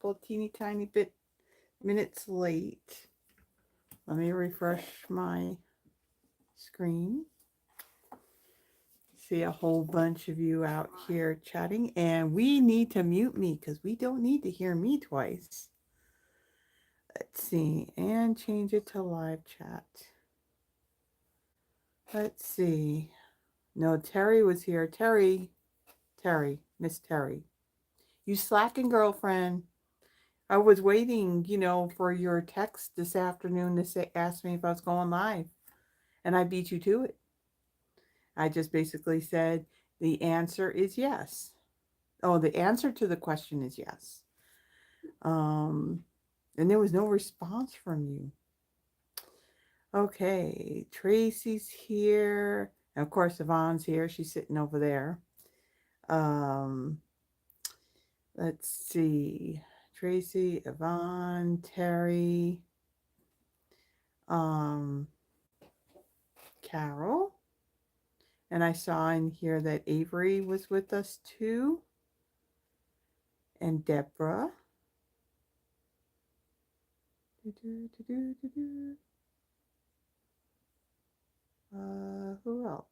couple teeny tiny minutes late. Let me refresh my screen. See a whole bunch of you out here chatting, and we need to mute me because we don't need to hear me twice. Let's see, and change it to live chat. Let's see. No, Terry was here. Terry, Miss Terry. You slacking, girlfriend. I was waiting, for your text this afternoon to ask me if I was going live, and I beat you to it. I just basically said the answer is yes. Oh, the answer to the question is yes. Um, and there was no response from you. Okay, Tracy's here. And of course, Yvonne's here. She's sitting over there. Um, let's see. Tracy, Yvonne, Terry, um, Carol. And I saw in here that Avery was with us too. And Deborah. Who else?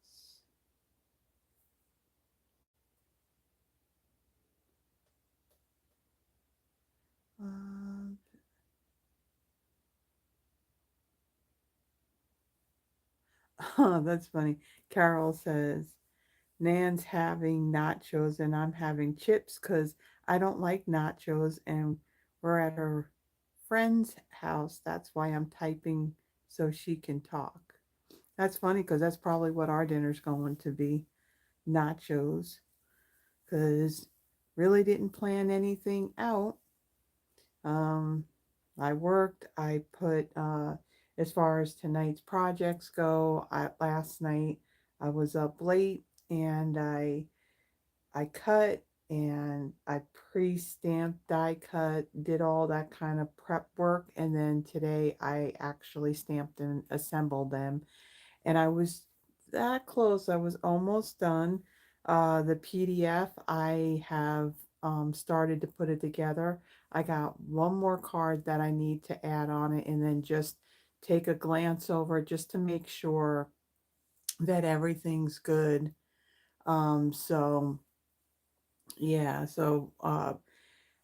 Um, oh, that's funny. Carol says, Nan's having nachos and I'm having chips because I don't like nachos and we're at her friend's house. That's why I'm typing so she can talk. That's funny because that's probably what our dinner's going to be, nachos, because really didn't plan anything out. Um, I worked, I put, as far as tonight's projects go, last night I was up late and I cut and I pre-stamped, die cut, did all that kind of prep work. And then today I actually stamped and assembled them. And I was that close. I was almost done. The PDF, I have started to put it together. I got one more card that I need to add on it and then just take a glance over it just to make sure that everything's good. So yeah, so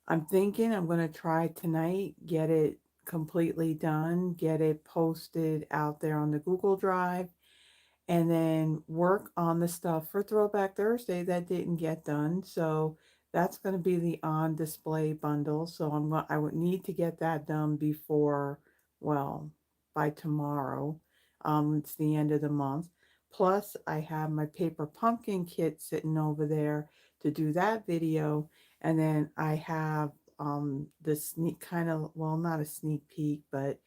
I'm thinking I'm going to try tonight, get it completely done, get it posted out there on the Google Drive, and then work on the stuff for Throwback Thursday that didn't get done. So that's going to be the on display bundle. So I would need to get that done before, well, by tomorrow. It's the end of the month. Plus, I have my paper pumpkin kit sitting over there to do that video. And then I have the sneak kind of, well, not a sneak peek, but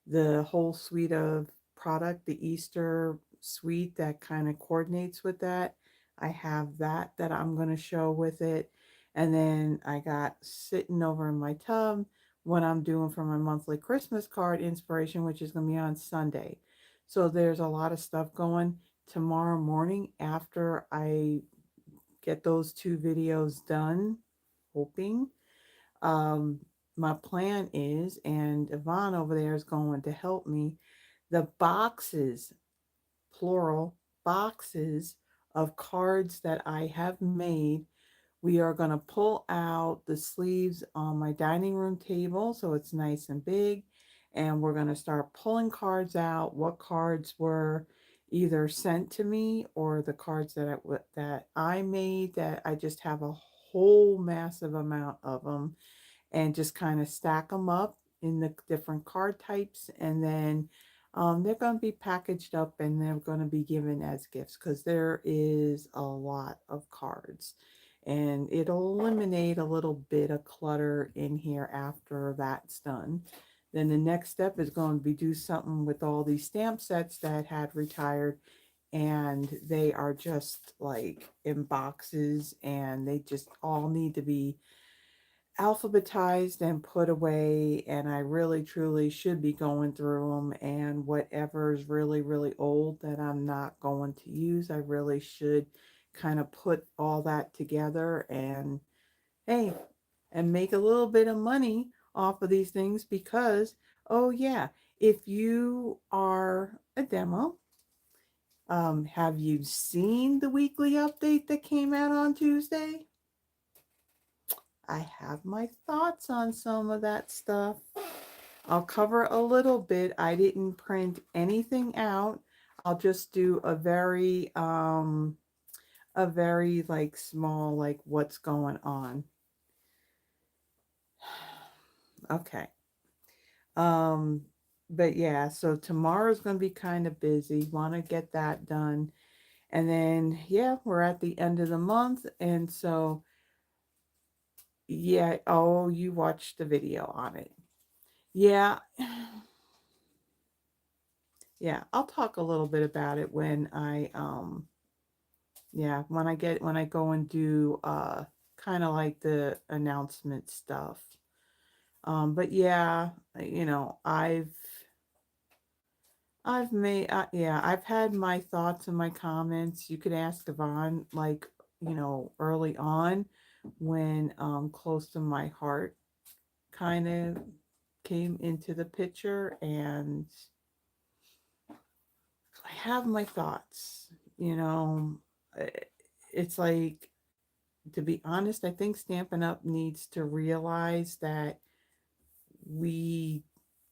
the whole suite of product, the Easter suite that kind of coordinates with that. I have that I'm going to show with it. And then I got sitting over in my tub what I'm doing for my monthly Christmas card inspiration, which is going to be on Sunday. So there's a lot of stuff going tomorrow morning after I get those two videos done, hoping. Um, my plan is, and Yvonne over there is going to help me, the boxes, plural, boxes of cards that I have made. We are going to pull out the sleeves on my dining room table so it's nice and big. And we're going to start pulling cards out, what cards were either sent to me or the cards that I made, that I just have a whole massive amount of them, and just kind of stack them up in the different card types. And then they're going to be packaged up and they're going to be given as gifts because there is a lot of cards. And it'll eliminate a little bit of clutter in here after that's done. Then the next step is going to be do something with all these stamp sets that had retired, and they are just like in boxes and they just all need to be alphabetized and put away. And I really truly should be going through them, and whatever is really really old that I'm not going to use, I really should kind of put all that together. And hey, and make a little bit of money off of these things because, oh yeah, if you are a demo, have you seen the weekly update that came out on Tuesday? I have my thoughts on some of that stuff. I'll cover a little bit. I didn't print anything out. I'll just do a very like small like what's going on. Okay. Um but yeah, so tomorrow's going to be kind of busy. Want to get that done. And then yeah, we're at the end of the month and so yeah, oh, you watched the video on it. Yeah. Yeah, I'll talk a little bit about it when when I go and do kind of like the announcement stuff. But yeah, you know, I've had my thoughts and my comments. You could ask Yvonne like, you know, early on when close to my heart kind of came into the picture, and I have my thoughts, you know. eh, it's like, to be honest, I think Stampin' Up! Needs to realize that we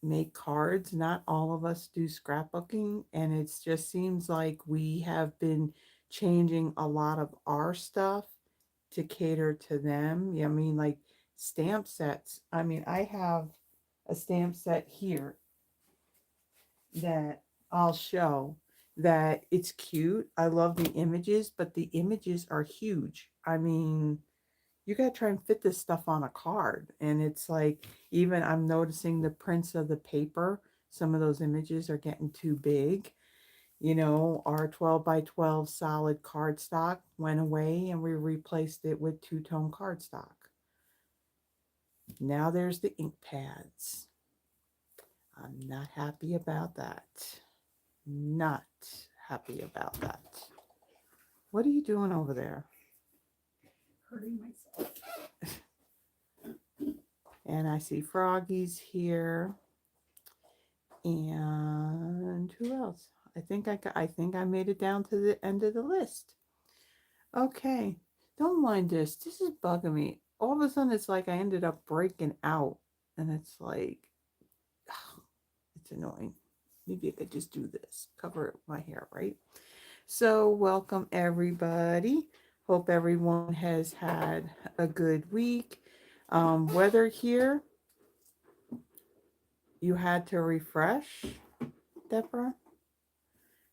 make cards. Not all of us do scrapbooking, and it just seems like we have been changing a lot of our stuff to cater to them. Yeah, I mean, like stamp sets. I mean, I have a stamp set here that I'll show that it's cute. I love the images, but the images are huge. I mean, you got to try and fit this stuff on a card. And it's like, even I'm noticing the prints of the paper, some of those images are getting too big. You know, our 12 by 12 solid cardstock went away and we replaced it with two-tone cardstock. Now there's the ink pads. I'm not happy about that. Not happy about that. What are you doing over there? Hurting myself. And I see Froggy's here. And who else? I think I made it down to the end of the list. Okay. Don't mind this. This is bugging me. All of a sudden it's like I ended up breaking out. And it's like, it's annoying. Maybe I could just do this. Cover my hair, right? So welcome everybody. Hope everyone has had a good week. Weather here, you had to refresh, Deborah?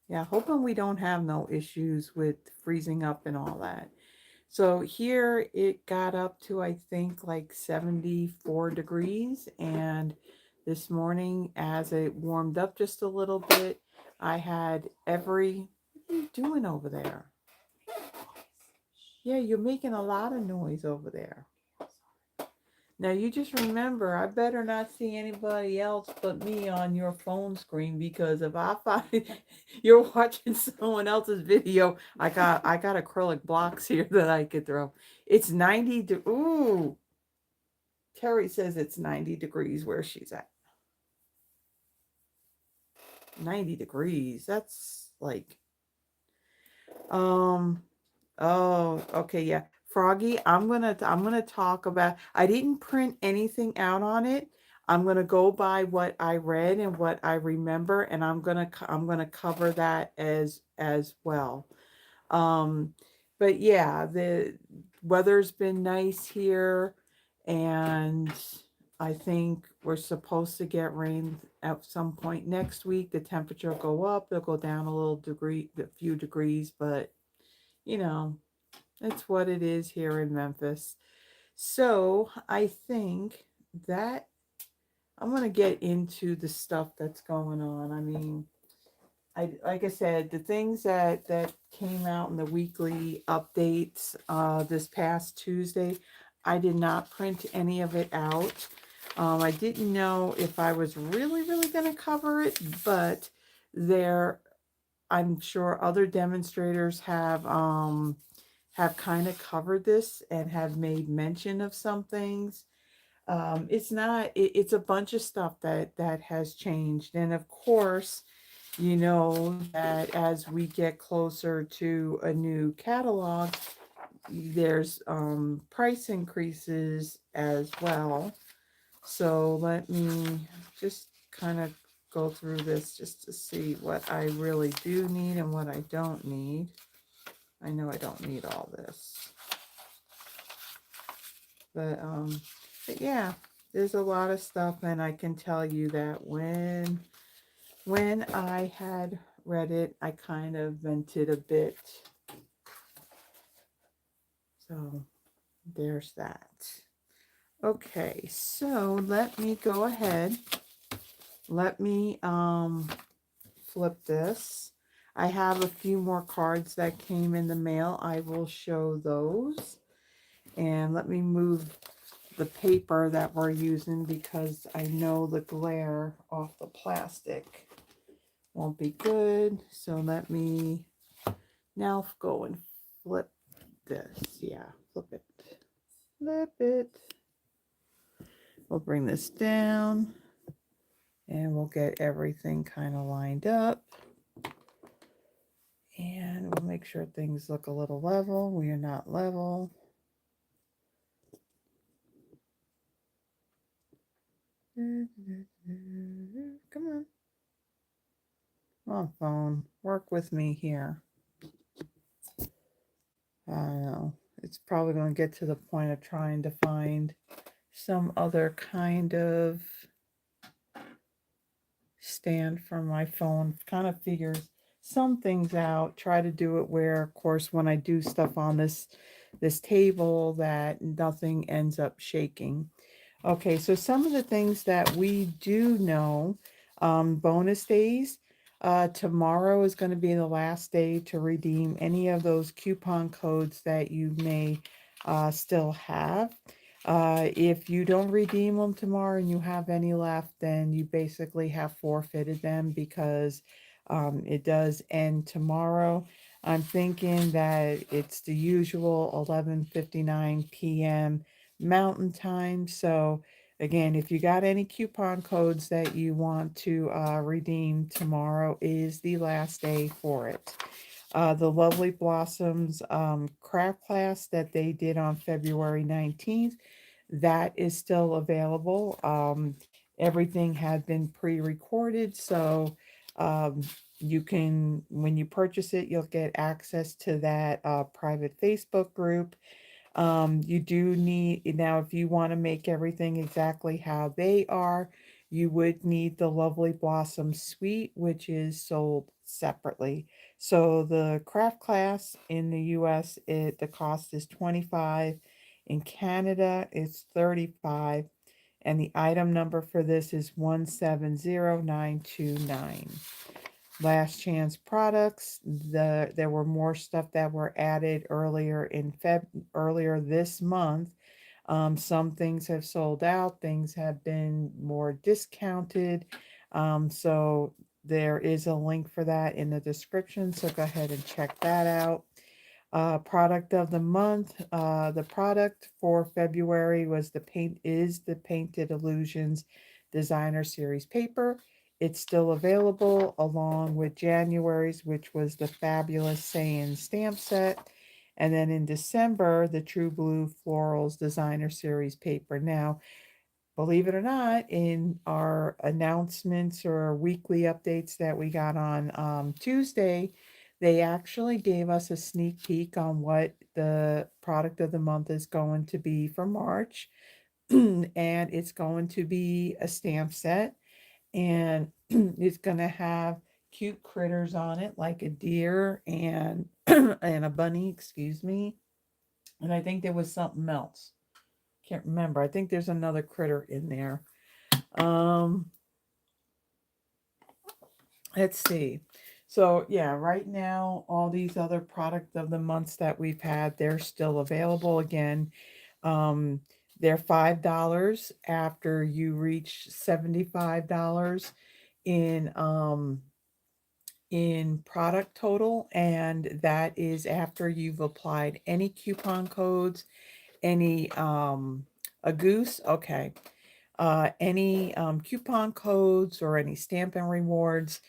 Yeah, hoping we don't have no issues with freezing up and all that. So here it got up to, I think, like 74 degrees. And this morning, as it warmed up just a little bit, I had every, what are you doing over there? Yeah, you're making a lot of noise over there. Now you just remember, I better not see anybody else but me on your phone screen, because if I find you're watching someone else's video, I got acrylic blocks here that I could throw. It's 90 ooh. Terry says it's 90 degrees where she's at. 90 degrees. That's like um oh, okay, yeah. Froggy, I'm gonna talk about, I didn't print anything out on it. I'm gonna go by what I read and what I remember, and I'm gonna cover that as well. Um, but yeah, the weather's been nice here, and I think we're supposed to get rain at some point next week. The temperature will go up, it'll go down a few degrees, but you know, it's what it is here in Memphis. So I think that I'm gonna get into the stuff that's going on. I mean, I like I said, the things that came out in the weekly updates this past Tuesday, I did not print any of it out. I didn't know if I was really gonna cover it, but there, I'm sure other demonstrators have kind of covered this and have made mention of some things. It's not, it's a bunch of stuff that has changed. And of course, you know that as we get closer to a new catalog, there's price increases as well. So let me just kind of go through this just to see what I really do need and what I don't need. I know I don't need all this, but yeah, there's a lot of stuff, and I can tell you that when I had read it, I kind of vented a bit. So there's that. Okay, so let me go ahead. Let me flip this. I have a few more cards that came in the mail. I will show those. And let me move the paper that we're using because I know the glare off the plastic won't be good. So let me now go and flip this. Yeah, flip it. Flip it. We'll bring this down and we'll get everything kind of lined up. And we'll make sure things look a little level. We are not level. Come on. Come on, phone. Work with me here. I don't know. It's probably going to get to the point of trying to find some other kind of stand for my phone. Kind of figures some things out. Try to do it where, of course, when I do stuff on this table, that nothing ends up shaking. Okay, so some of the things that we do know, bonus days. Tomorrow is going to be the last day to redeem any of those coupon codes that you may still have. If you don't redeem them tomorrow and you have any left, then you basically have forfeited them because it does end tomorrow. I'm thinking that it's the usual 11:59 p.m. Mountain Time. So again, if you got any coupon codes that you want to redeem, tomorrow is the last day for it. The Lovely Blossoms craft class that they did on February 19th, that is still available. Everything had been pre-recorded, so um, you can, when you purchase it, you'll get access to that private Facebook group. You do need, now if you want to make everything exactly how they are, you would need the Lovely Blossom Suite, which is sold separately. So the craft class in the US, the cost is 25. In Canada, it's 35. And the item number for this is 170929. Last chance products. There were more stuff that were added earlier this month. Some things have sold out, things have been more discounted. So there is a link for that in the description. So go ahead and check that out. Product of the month. The product for February was the Painted Illusions Designer Series paper. It's still available along with January's, which was the Fabulous Saiyan stamp set. And then in December, the True Blue Florals Designer Series paper. Now, believe it or not, in our announcements or weekly updates that we got on Tuesday, they actually gave us a sneak peek on what the product of the month is going to be for March. And it's going to be a stamp set, and it's going to have cute critters on it like a deer and and a bunny, excuse me. And I think there was something else. Can't remember. I think there's another critter in there. Um, let's see. So yeah, right now, all these other product of the months that we've had, they're still available again. Um, they're $5 after you reach $75 in in product total, and that is after you've applied any coupon codes, any a goose, okay, any coupon codes or any Stampin' Rewards,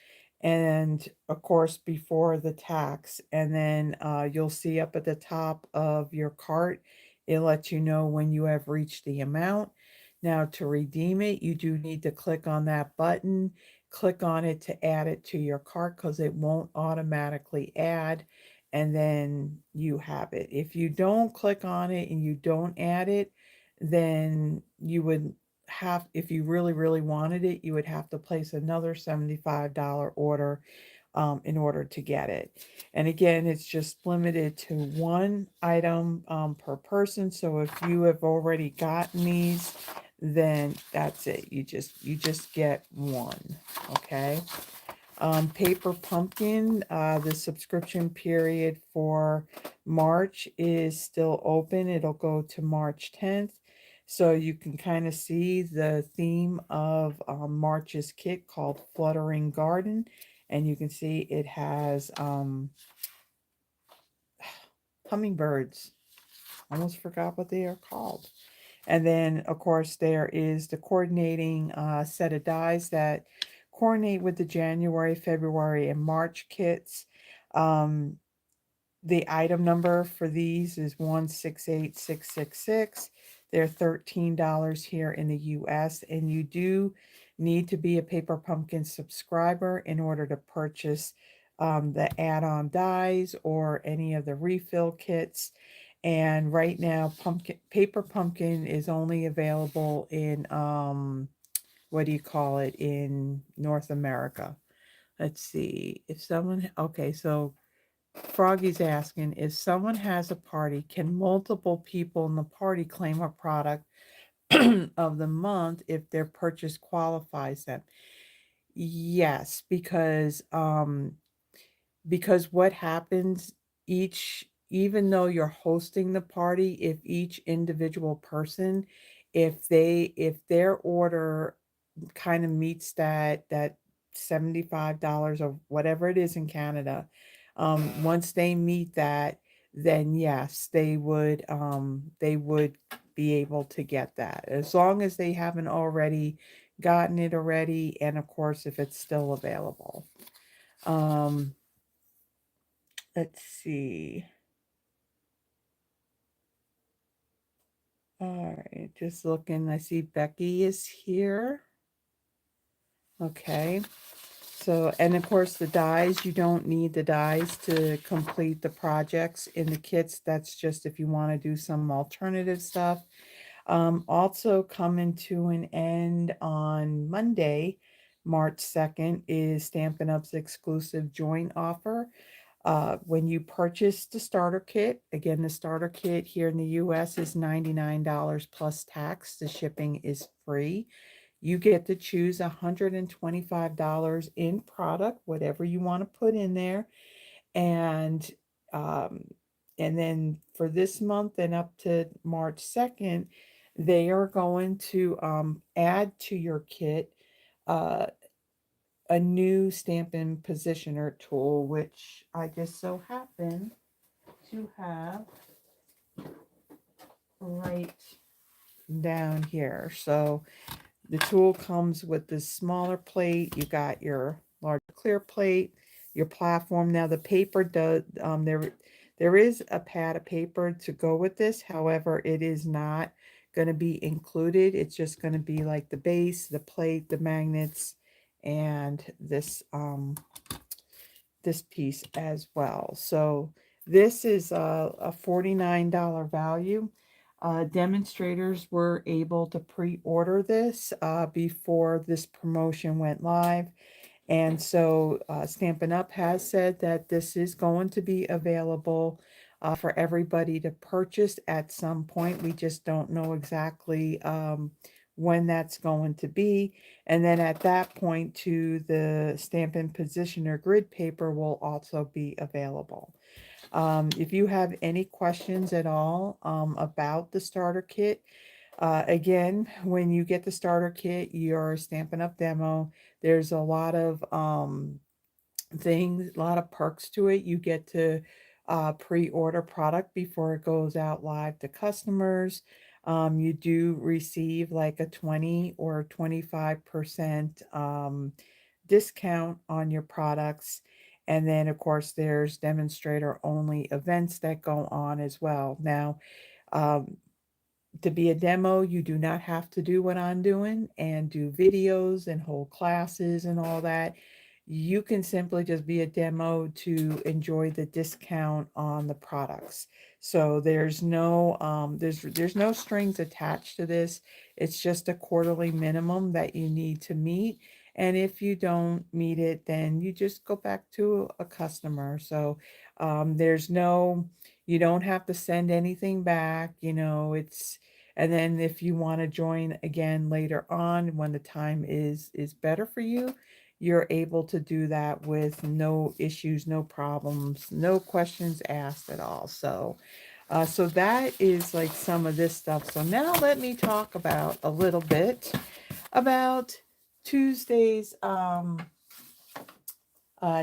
and of course before the tax. And then you'll see up at the top of your cart, it lets you know when you have reached the amount. Now to redeem it, you do need to click on that button, click on it to add it to your cart because it won't automatically add, and then you have it. If you don't click on it and you don't add it, then you would have, if you really, really wanted it, you would have to place another $75 order in order to get it. And again, it's just limited to one item per person. So if you have already gotten these, then that's it. You just get one. Okay. Paper Pumpkin, the subscription period for March is still open. It'll go to March 10th. So you can kind of see the theme of March's kit called Fluttering Garden. And you can see it has hummingbirds. Almost forgot what they are called. And then, of course, there is the coordinating set of dies that coordinate with the January, February, and March kits. Um, the item number for these is 168666. They're $13 here in the US, and you do need to be a Paper Pumpkin subscriber in order to purchase the add-on dies or any of the refill kits. And right now, Paper Pumpkin is only available in what do you call it, in North America. Let's see if someone, okay, so Froggy's asking, if someone has a party, can multiple people in the party claim a product of the month if their purchase qualifies them? Yes, because what happens, each, even though you're hosting the party, if each individual person, if their order kind of meets that $75 or whatever it is in Canada, once they meet that, then yes, they would be able to get that, as long as they haven't already gotten it already, and of course if it's still available. um let's see. All right, just looking, I see Becky is here. Okay. So, and of course, the dies, you don't need the dies to complete the projects in the kits. That's just if you want to do some alternative stuff. Also coming to an end on Monday, March 2nd, is Stampin' Up's exclusive joint offer. When you purchase the starter kit, again, the starter kit here in the US is $99 plus tax. The shipping is free. You get to choose $125 in product, whatever you want to put in there. And um, and then for this month and up to March 2nd, they are going to add to your kit uh, a new Stampin' Positioner tool, which I just so happen to have right down here. So the tool comes with this smaller plate. You got your large clear plate, your platform. Now the paper does there is a pad of paper to go with this. However, it is not going to be included. It's just going to be like the base, the plate, the magnets, and this piece as well. So this is a $49 value. Demonstrators were able to pre-order this before this promotion went live. And so Stampin' Up! Has said that this is going to be available for everybody to purchase at some point. We just don't know exactly when that's going to be. And then at that point, too, the Stampin' Positioner grid paper will also be available. If you have any questions at all about the starter kit, again, when you get the starter kit, your Stampin' Up! Demo, there's a lot of things, a lot of perks to it. You get to pre-order product before it goes out live to customers. You do receive like a 20 or 25% discount on your products. And then, of course, there's demonstrator only events that go on as well. Now, um, to be a demo, you do not have to do what I'm doing and do videos and hold classes and all that. You can simply just be a demo to enjoy the discount on the products. So there's no strings attached to this. It's just a quarterly minimum that you need to meet. And if you don't meet it, then you just go back to a customer. So there's no, you don't have to send anything back. And then if you want to join again later on when the time is better for you, you're able to do that with no issues, no problems, no questions asked at all. So that is like some of this stuff. So now let me talk about a little bit about Tuesday's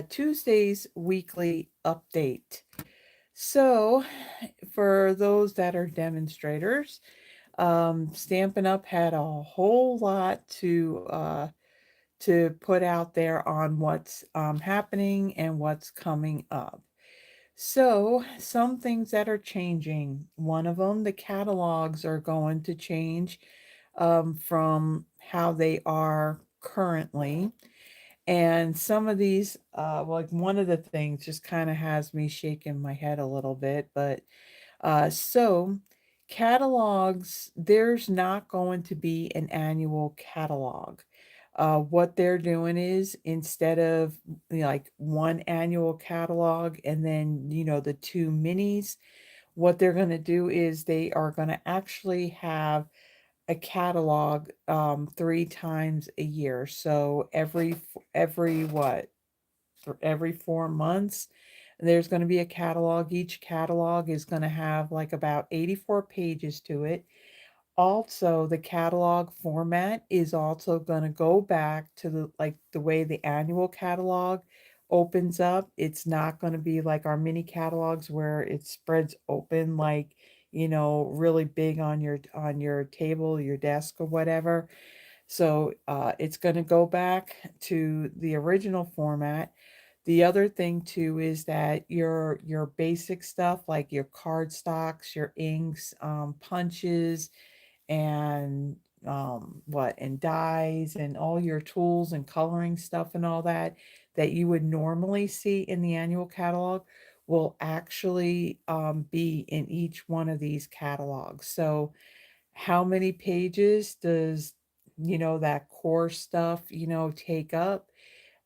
Tuesday's weekly update. So for those that are demonstrators, Stampin' Up had a whole lot to put out there on what's happening and what's coming up. So, some things that are changing. One of them, the catalogs are going to change from how they are currently. And some of these, like one of the things just kind of has me shaking my head a little bit, but so, catalogs, there's not going to be an annual catalog. What they're doing is instead of like one annual catalog and then, the two minis, what they're going to do is they are going to actually have a catalog three times a year. So every what? For every 4 months. There's going to be a catalog. Each catalog is going to have like about 84 pages to it. Also, the catalog format is also going to go back to the way the annual catalog opens up. It's not going to be like our mini catalogs where it spreads open like, really big on your table, your desk or whatever. So it's going to go back to the original format. The other thing too is that your basic stuff like your card stocks, your inks, punches, and what and dyes and all your tools and coloring stuff and all that you would normally see in the annual catalog will actually be in each one of these catalogs. So how many pages does that core stuff take up,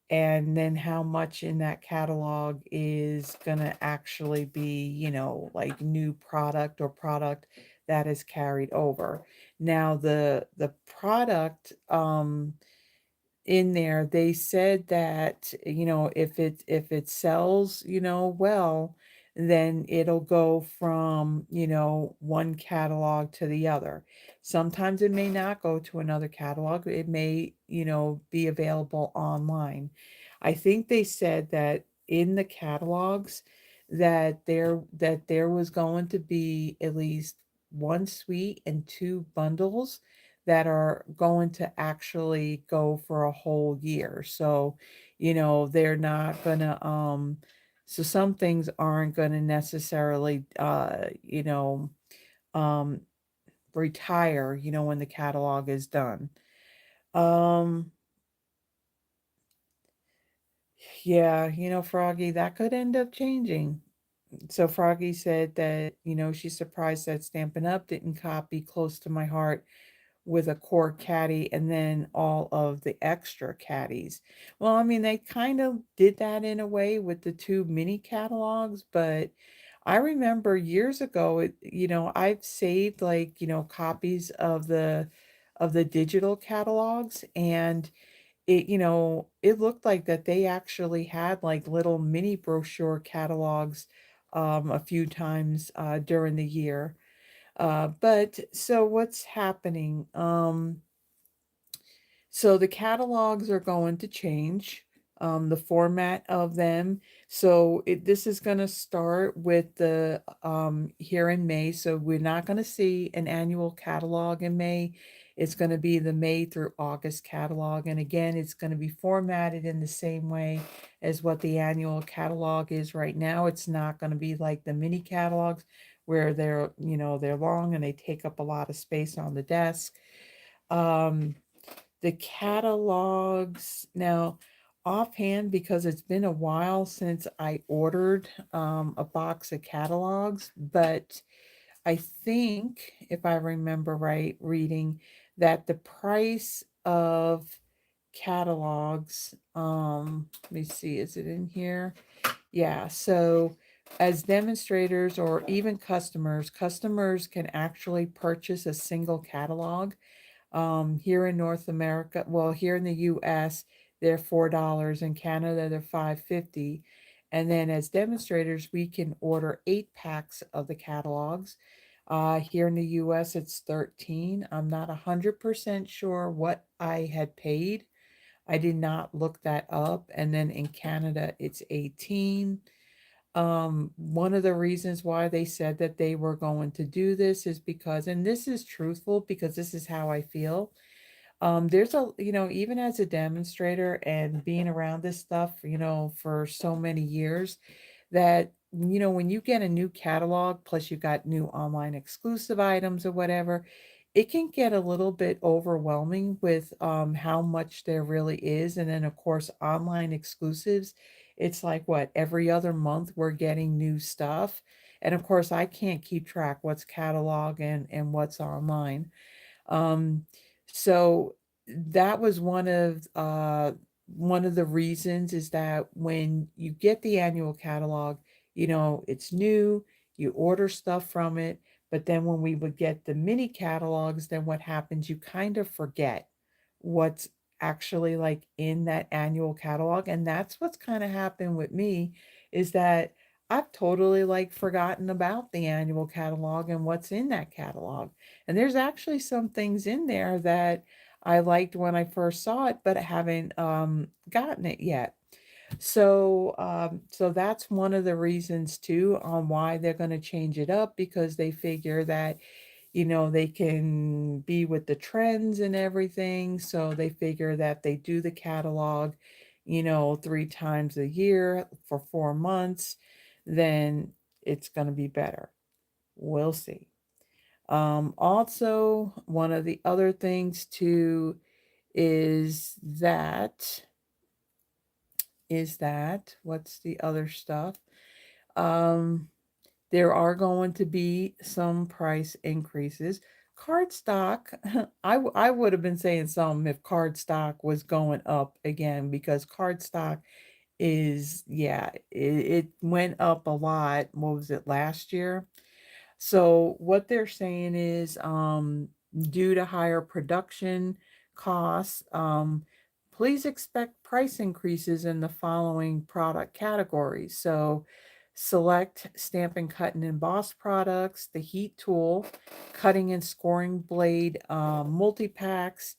and then how much in that catalog is going to actually be like new product or product that is carried over. Now the product in there, they said that if it sells well, then it'll go from one catalog to the other. Sometimes it may not go to another catalog. It may be available online. I think they said that in the catalogs that there was going to be at least one suite and two bundles that are going to actually go for a whole year. So, they're not gonna so some things aren't gonna necessarily um retire, when the catalog is done. Um yeah, Froggy, that could end up changing. So Froggy said that, she's surprised that Stampin' Up didn't copy Close to My Heart with a core caddy and then all of the extra caddies. Well, I mean, they kind of did that in a way with the two mini catalogs, but I remember years ago, I've saved like, copies of the digital catalogs, and it looked like that they actually had like little mini brochure catalogs a few times during the year. But so what's happening? So the catalogs are going to change. the format of them. So this is going to start with the here in May. So we're not going to see an annual catalog in May. It's going to be the May through August catalog. And again, it's going to be formatted in the same way as what the annual catalog is right now. It's not going to be like the mini catalogs where they're long and they take up a lot of space on the desk. Um, the catalogs now, offhand, because it's been a while since I ordered a box of catalogs, but I think, if I remember right, reading that the price of catalogs, let me see, is it in here? Yeah, so as demonstrators or even customers can actually purchase a single catalog. Here in North America, well, here in the US, they're $4. In Canada, they're $5.50. And then as demonstrators, we can order 8 packs of the catalogs. Here in the US, it's 13. I'm not 100% sure what I had paid. I did not look that up. And then in Canada, it's 18. One of the reasons why they said that they were going to do this is because, and this is truthful because this is how I feel. There's even as a demonstrator and being around this stuff, for so many years, that, when you get a new catalog, plus you got new online exclusive items or whatever, it can get a little bit overwhelming with how much there really is. And then, of course, online exclusives, it's like what, every other month we're getting new stuff. And of course, I can't keep track what's catalog and what's online. Um, so that was one of the reasons is that when you get the annual catalog, it's new, you order stuff from it, but then when we would get the mini catalogs, then what happens, you kind of forget what's actually like in that annual catalog. And that's what's kind of happened with me, is that I've totally like forgotten about the annual catalog and what's in that catalog. And there's actually some things in there that I liked when I first saw it, but I haven't gotten it yet. So that's one of the reasons too on why they're going to change it up, because they figure that they can be with the trends and everything. So they figure that they do the catalog 3 times a year for 4 months, then it's going to be better. We'll see. Also, one of the other things too is that what's the other stuff? Um, there are going to be some price increases. Cardstock, I would have been saying something if cardstock was going up again, because cardstock is, yeah, it went up a lot. What was it, last year? So what they're saying is, due to higher production costs, please expect price increases in the following product categories. So select stamp and cut and emboss products, the heat tool, cutting and scoring blade, multi-packs,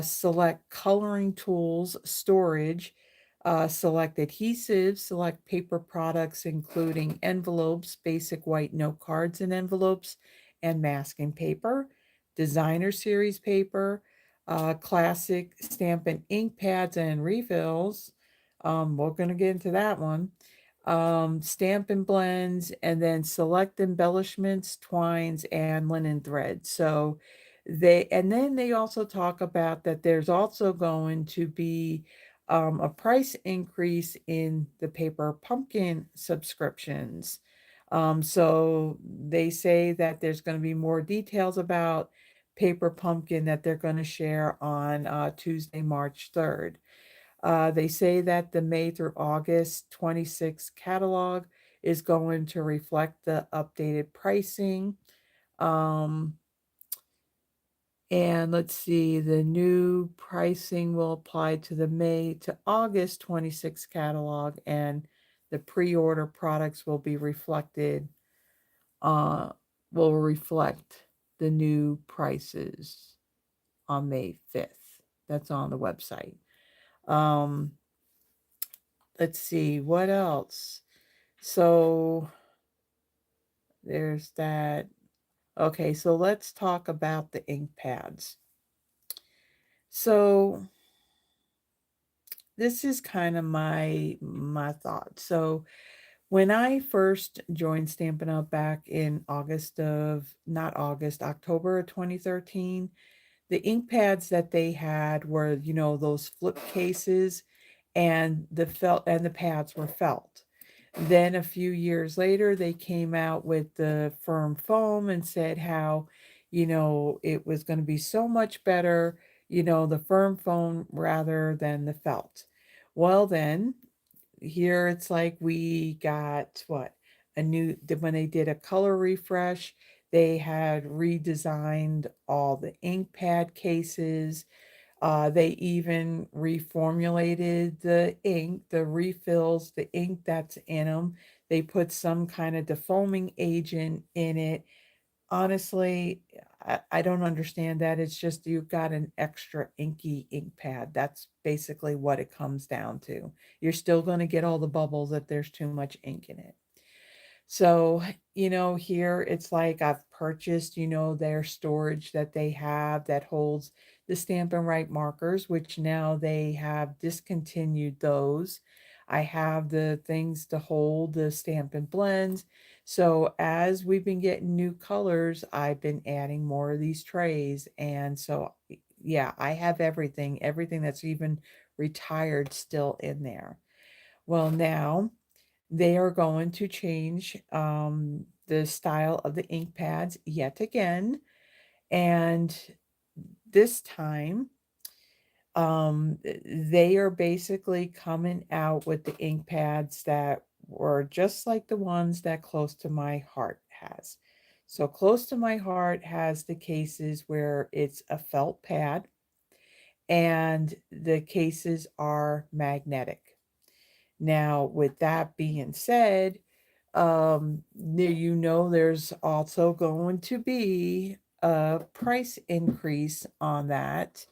select coloring tools, storage, select adhesives, select paper products, including envelopes, basic white note cards and envelopes, and masking paper, designer series paper, classic stamp and ink pads and refills. We're going to get into that one. Stamp and blends, and then select embellishments, twines, and linen threads. So they also talk about that there's also going to be a price increase in the paper pumpkin subscriptions. So they say that there's going to be more details about paper pumpkin that they're going to share on Tuesday, March 3rd. They say that the May through August 26 catalog is going to reflect the updated pricing. Um, and let's see, the new pricing will apply to the May to August 26 catalog, and the pre-order products uh, will reflect the new prices on May 5th. That's on the website. Um, let's see what else. So there's that. Okay, so let's talk about the ink pads. So this is kind of my thought. So when I first joined Stampin' Up back in not August, October of 2013, the ink pads that they had were, those flip cases, and the pads were felt. Then a few years later, they came out with the firm foam and said how, it was going to be so much better, the firm foam rather than the felt. Well, then here it's like we got what? When they did a color refresh, they had redesigned all the ink pad cases. They even reformulated the ink, the refills, the ink that's in them. They put some kind of defoaming agent in it. Honestly, I don't understand that. It's just you've got an extra inky ink pad. That's basically what it comes down to. You're still going to get all the bubbles if there's too much ink in it. So, here it's like I've purchased, their storage that they have that holds the Stamp and Write markers, which now they have discontinued those. I have the things to hold the Stamp and Blends. So, as we've been getting new colors, I've been adding more of these trays. And so, yeah, I have everything that's even retired still in there. Well, now they are going to change the style of the ink pads yet again. And this time, they are basically coming out with the ink pads that were just like the ones that Close to My Heart has. So, Close to My Heart has the cases where it's a felt pad and the cases are magnetic. Now, with that being said, there's also going to be a price increase on that.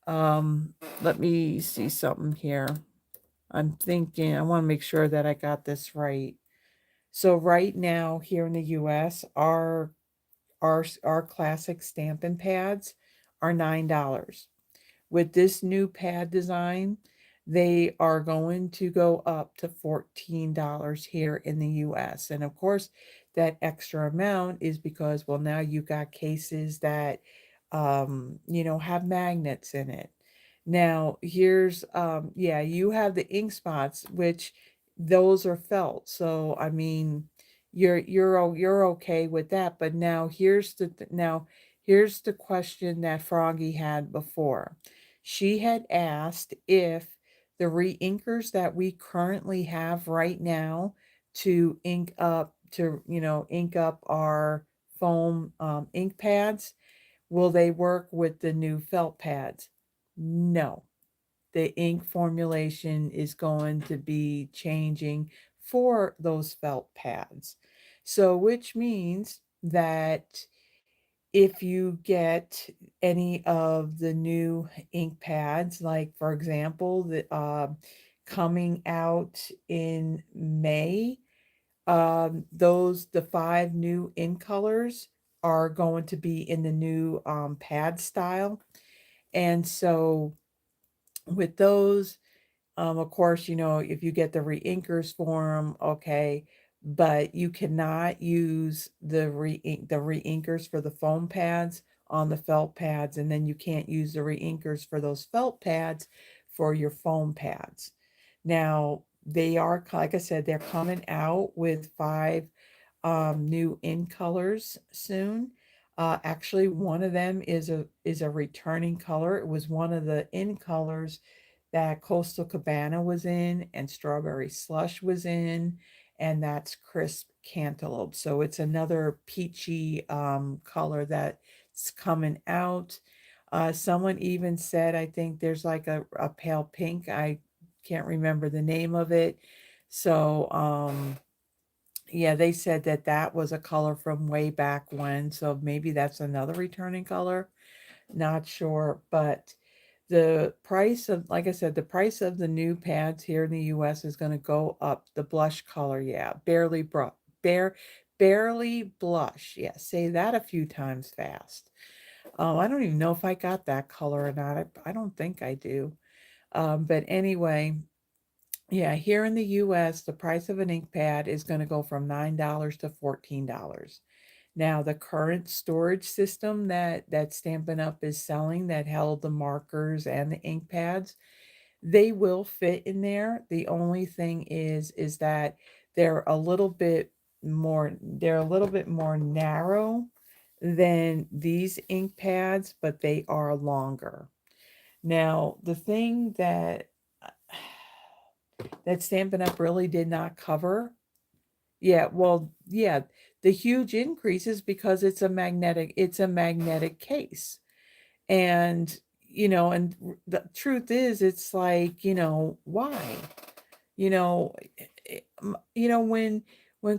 Let me see something here. I'm thinking, I want to make sure that I got this right. So right now here in the US, our classic Stampin' Pads are $9. With this new pad design, they are going to go up to $14 here in the US. And of course, that extra amount is because, well, now you got cases that, have magnets in it. Now, yeah, you have the ink spots, which those are felt. So, I mean, you're okay with that. But here's the question that Froggy had before. She had asked if the re-inkers that we currently have right now ink up our foam ink pads, will they work with the new felt pads? No. The ink formulation is going to be changing for those felt pads. So, which means that if you get any of the new ink pads, like for example, coming out in May, the 5 new ink colors are going to be in the new pad style. And so with those, of course, if you get the reinkers for them, okay, but you cannot use the reinkers for the foam pads on the felt pads, and then you can't use the reinkers for those felt pads for your foam pads. Now, they are, like I said, they're coming out with 5 new in colors soon. Actually, one of them is a returning color. It was one of the in colors that Coastal Cabana was in, and Strawberry Slush was in, and that's Crisp Cantaloupe. So it's another peachy color that's coming out. Someone even said, I think there's like a pale pink. I can't remember the name of it. So, yeah, they said that that was a color from way back when. So maybe that's another returning color. Not sure, but The price of, like I said, the price of the new pads here in the US is going to go up. The blush color, yeah, bare, barely blush. Yeah, say that a few times fast. I don't even know if I got that color or not. I don't think I do. But anyway, yeah, here in the US, the price of an ink pad is going to go from $9 to $14. Now, the current storage system that Stampin' Up! Is selling that held the markers and the ink pads, they will fit in there. The only thing is that they're a little bit more narrow than these ink pads, but they are longer. Now, the thing that Stampin' Up! Really did not cover, yeah, well, yeah, the huge increase is because it's a magnetic case. And the truth is, it's like, why? You know, when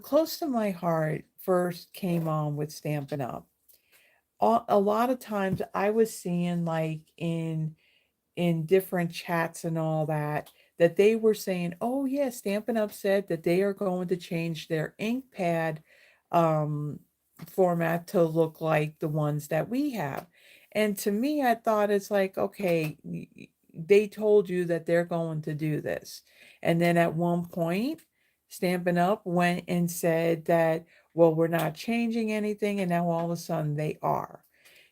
Close to My Heart first came on with Stampin' Up, a lot of times I was seeing, like, in different chats and all that, that they were saying, "Oh yeah, Stampin' Up! Said that they are going to change their ink pad um, format to look like the ones that we have." And to me, I thought, it's like, okay, they told you that they're going to do this, and then at one point, Stampin' Up! Went and said that, well, we're not changing anything, and now all of a sudden they are.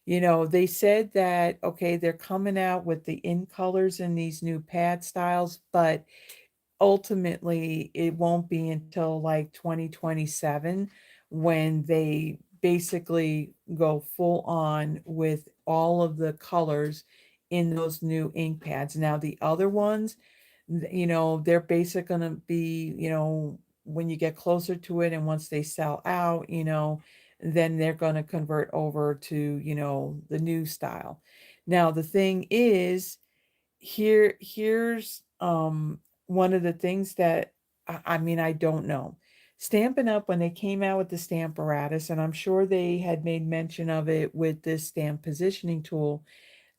They said that, okay, they're coming out with the in colors in these new pad styles, but ultimately it won't be until like 2027 when they basically go full on with all of the colors in those new ink pads. Now, the other ones, they're basically going to be, when you get closer to it and once they sell out, then they're going to convert over to, the new style. Now, the thing is, here's one of the things that I mean, I don't know. Stampin' Up! When they came out with the stamp apparatus, and I'm sure they had made mention of it with this stamp positioning tool,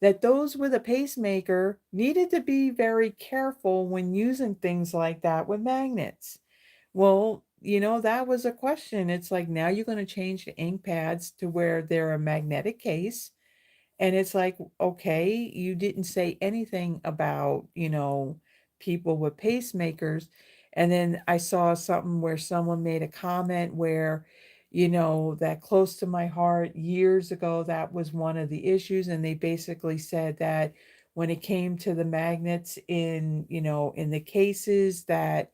that those with a pacemaker needed to be very careful when using things like that with magnets. Well, that was a question. It's like, now you're going to change the ink pads to where they're a magnetic case. And it's like, okay, you didn't say anything about, people with pacemakers. And then I saw something where someone made a comment where, that Close to My Heart years ago, that was one of the issues. And they basically said that when it came to the magnets in the cases, that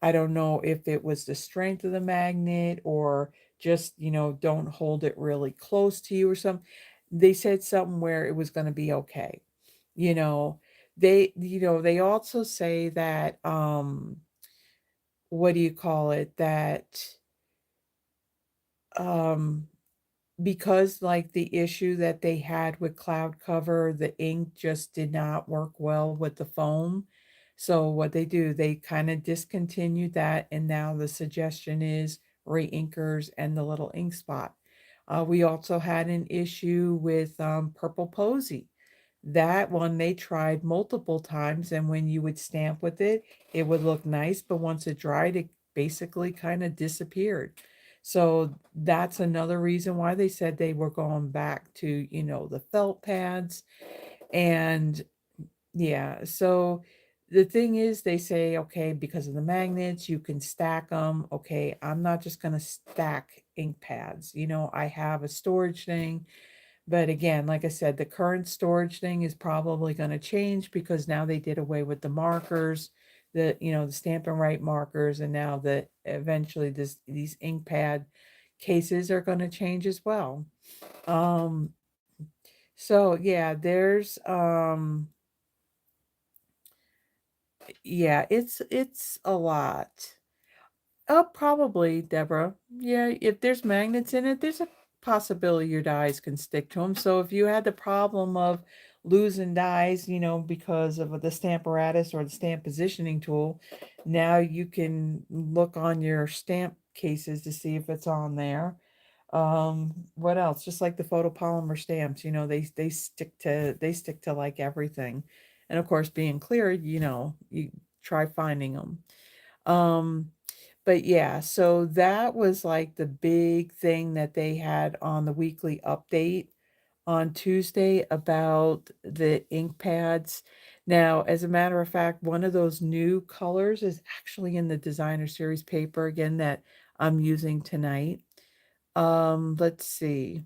I don't know if it was the strength of the magnet or just, don't hold it really close to you or something. They said something where it was going to be okay. You know, they also say that, what do you call it? That, um, because like the issue that they had with cloud cover, the ink just did not work well with the foam. So what they do, they kind of discontinued that, and now the suggestion is re-inkers and the little ink spot. We also had an issue with purple posy. That one they tried multiple times, and when you would stamp with it, it would look nice, but once it dried, it basically kind of disappeared. So that's another reason why they said they were going back to, the felt pads. And yeah, so the thing is, they say, okay, because of the magnets, you can stack them. Okay, I'm not just going to stack ink pads. I have a storage thing. But again, like I said, the current storage thing is probably going to change because now they did away with the markers, the stamp and write markers, and now that eventually these ink pad cases are going to change as well. Um, so yeah, it's a lot. Oh, probably, Deborah. Yeah, if there's magnets in it, there's a possibility your dies can stick to them. So if you had the problem of losing dies, because of the stamp apparatus or the stamp positioning tool, now you can look on your stamp cases to see if it's on there. What else? Just like the photopolymer stamps, they stick to like everything. And of course, being clear, you try finding them. Um, but yeah, so that was like the big thing that they had on the weekly update on Tuesday about the ink pads. Now, as a matter of fact, one of those new colors is actually in the designer series paper again that I'm using tonight. Let's see.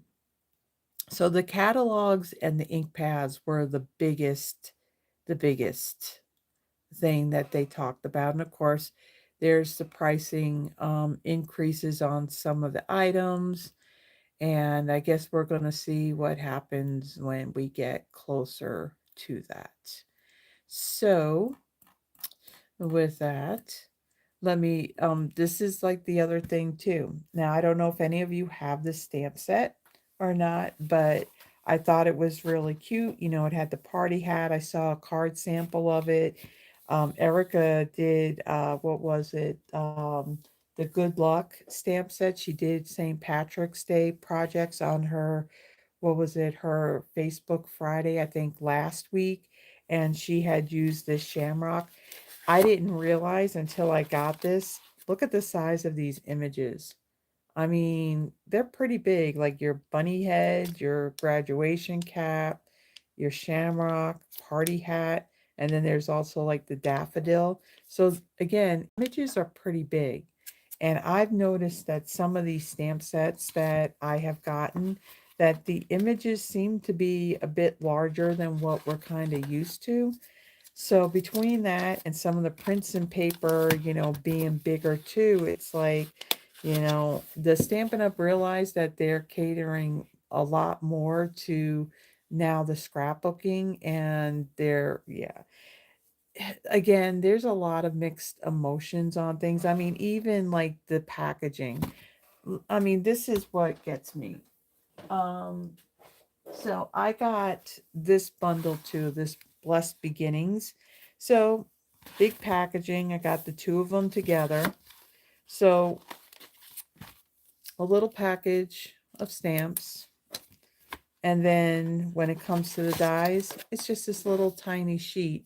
So the catalogs and the ink pads were the biggest thing that they talked about. And of course, there's the pricing increases on some of the items. And I guess we're going to see what happens when we get closer to that. So, with that, let me this is like the other thing too. Now, I don't know if any of you have this stamp set or not, but I thought it was really cute. It had the party hat. I saw a card sample of it. Erica did what was it? The good luck stamp set. She did St. Patrick's Day projects on her, what was it, her Facebook Friday, I think last week, and she had used this shamrock. I didn't realize until I got this. Look at the size of these images. I mean, they're pretty big, like your bunny head, your graduation cap, your shamrock, party hat, and then there's also like the daffodil. So again, images are pretty big. And I've noticed that some of these stamp sets that I have gotten, that the images seem to be a bit larger than what we're kind of used to. So between that and some of the prints and paper, being bigger too, it's like, the Stampin' Up! Realized that they're catering a lot more to now the scrapbooking, and yeah. Again, there's a lot of mixed emotions on things. I mean, even like the packaging. I mean, this is what gets me. Um, so I got this bundle too, this Blessed Beginnings. So big packaging. I got the two of them together. So a little package of stamps. And then when it comes to the dies, it's just this little tiny sheet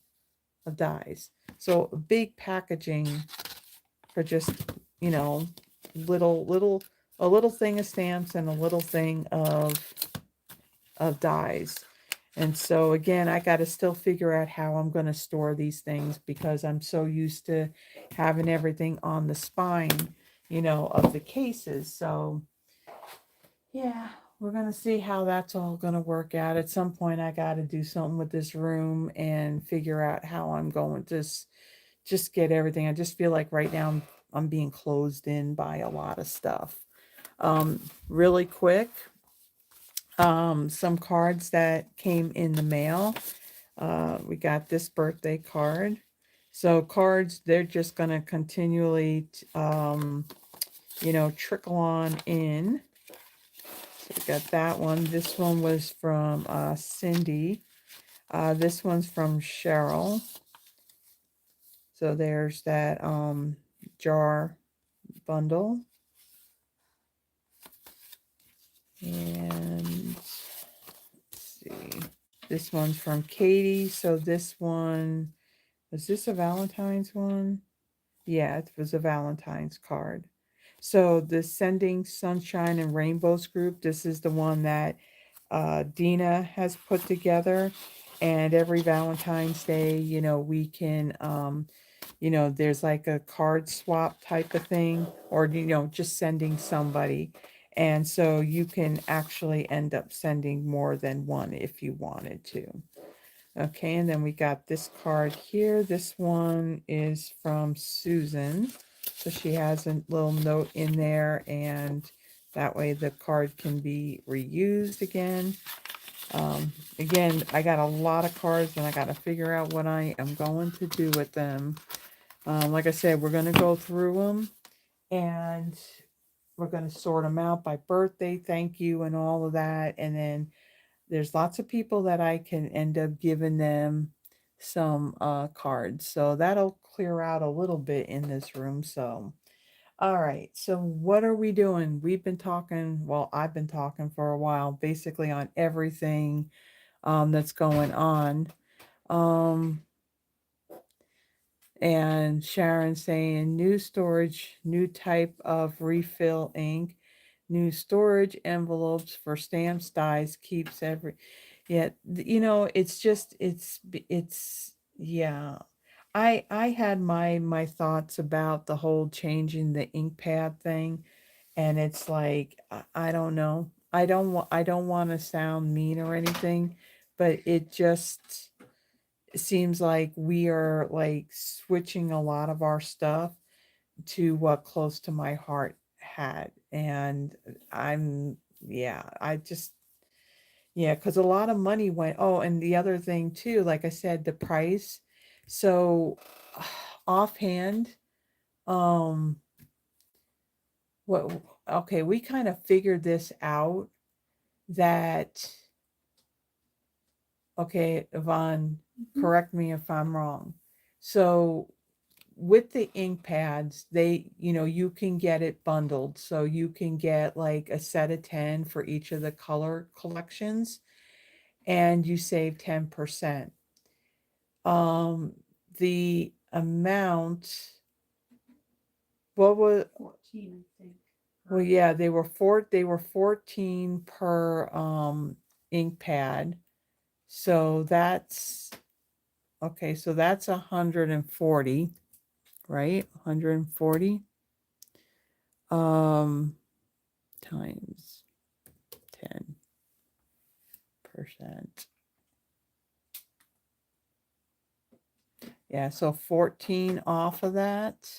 of dies. So big packaging for just, you know, little a little thing of stamps and a little thing of dies. And so again, I got to still figure out how I'm going to store these things because I'm so used to having everything on the spine, of the cases. So yeah, we're going to see how that's all going to work out. At some point, I got to do something with this room and figure out how I'm going to just get everything. I just feel like right now I'm being closed in by a lot of stuff. Really quick, some cards that came in the mail. We got this birthday card. So cards, they're just going to continually, trickle on in. So we got that one. This one was from Cindy. This one's from Cheryl. So there's that jar bundle. And let's see. This one's from Katie. So this one, was this a Valentine's one? Yeah, it was a Valentine's card. So the Sending Sunshine and Rainbows group, this is the one that Dina has put together. And every Valentine's Day, we can, there's like a card swap type of thing, or, just sending somebody. And so you can actually end up sending more than one if you wanted to. Okay, and then we got this card here. This one is from Susan. So she has a little note in there, and that way the card can be reused again. Again, I got a lot of cards, and I got to figure out what I am going to do with them. Like I said, we're going to go through them, and we're going to sort them out by birthday, thank you, and all of that. And then there's lots of people that I can end up giving them some cards. So that'll clear out a little bit in this room. So All right. So what are we doing? We've been talking, well, I've been talking for a while, basically on everything that's going on. Um, and Sharon saying new storage, new type of refill ink, new storage envelopes for stamp dies keeps every. Yeah, it's just it's yeah. I had my thoughts about the whole changing the ink pad thing, and it's like I don't know. I don't want to sound mean or anything, but it just seems like we are like switching a lot of our stuff to what close to my heart had, and I'm yeah, I just yeah, because a lot of money went. Oh, and the other thing too, like I said, the price. So offhand, um, what? Okay, we kind of figured this out. That okay, Yvonne, Mhm. correct me if I'm wrong. So with the ink pads, you can get it bundled. So you can get like a set of 10 for each of the color collections, and you save 10%. Um, the amount, what was, 14, I think. well, Or yeah, they were 14 per ink pad. So that's okay, so that's 140, right? 140 times 10%. Yeah, so 14 off of that.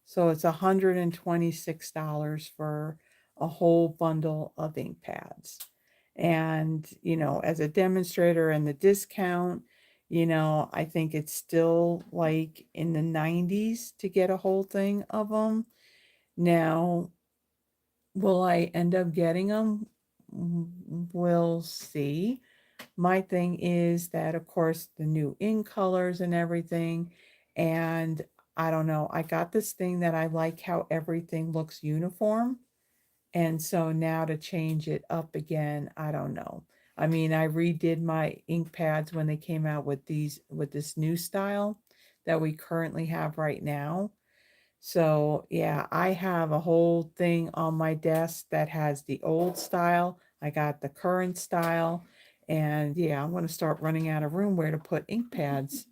So it's $126 for a whole bundle of ink pads. And, as a demonstrator and the discount, I think it's still like in the 90s to get a whole thing of them. Now, will I end up getting them? We'll see. My thing is that, of course, the new ink colors and everything. And I don't know, I got this thing that I like how everything looks uniform. And so now to change it up again, I don't know. I mean, I redid my ink pads when they came out with this new style that we currently have right now. So, yeah, I have a whole thing on my desk that has the old style. I got the current style. And yeah, I'm going to start running out of room where to put ink pads.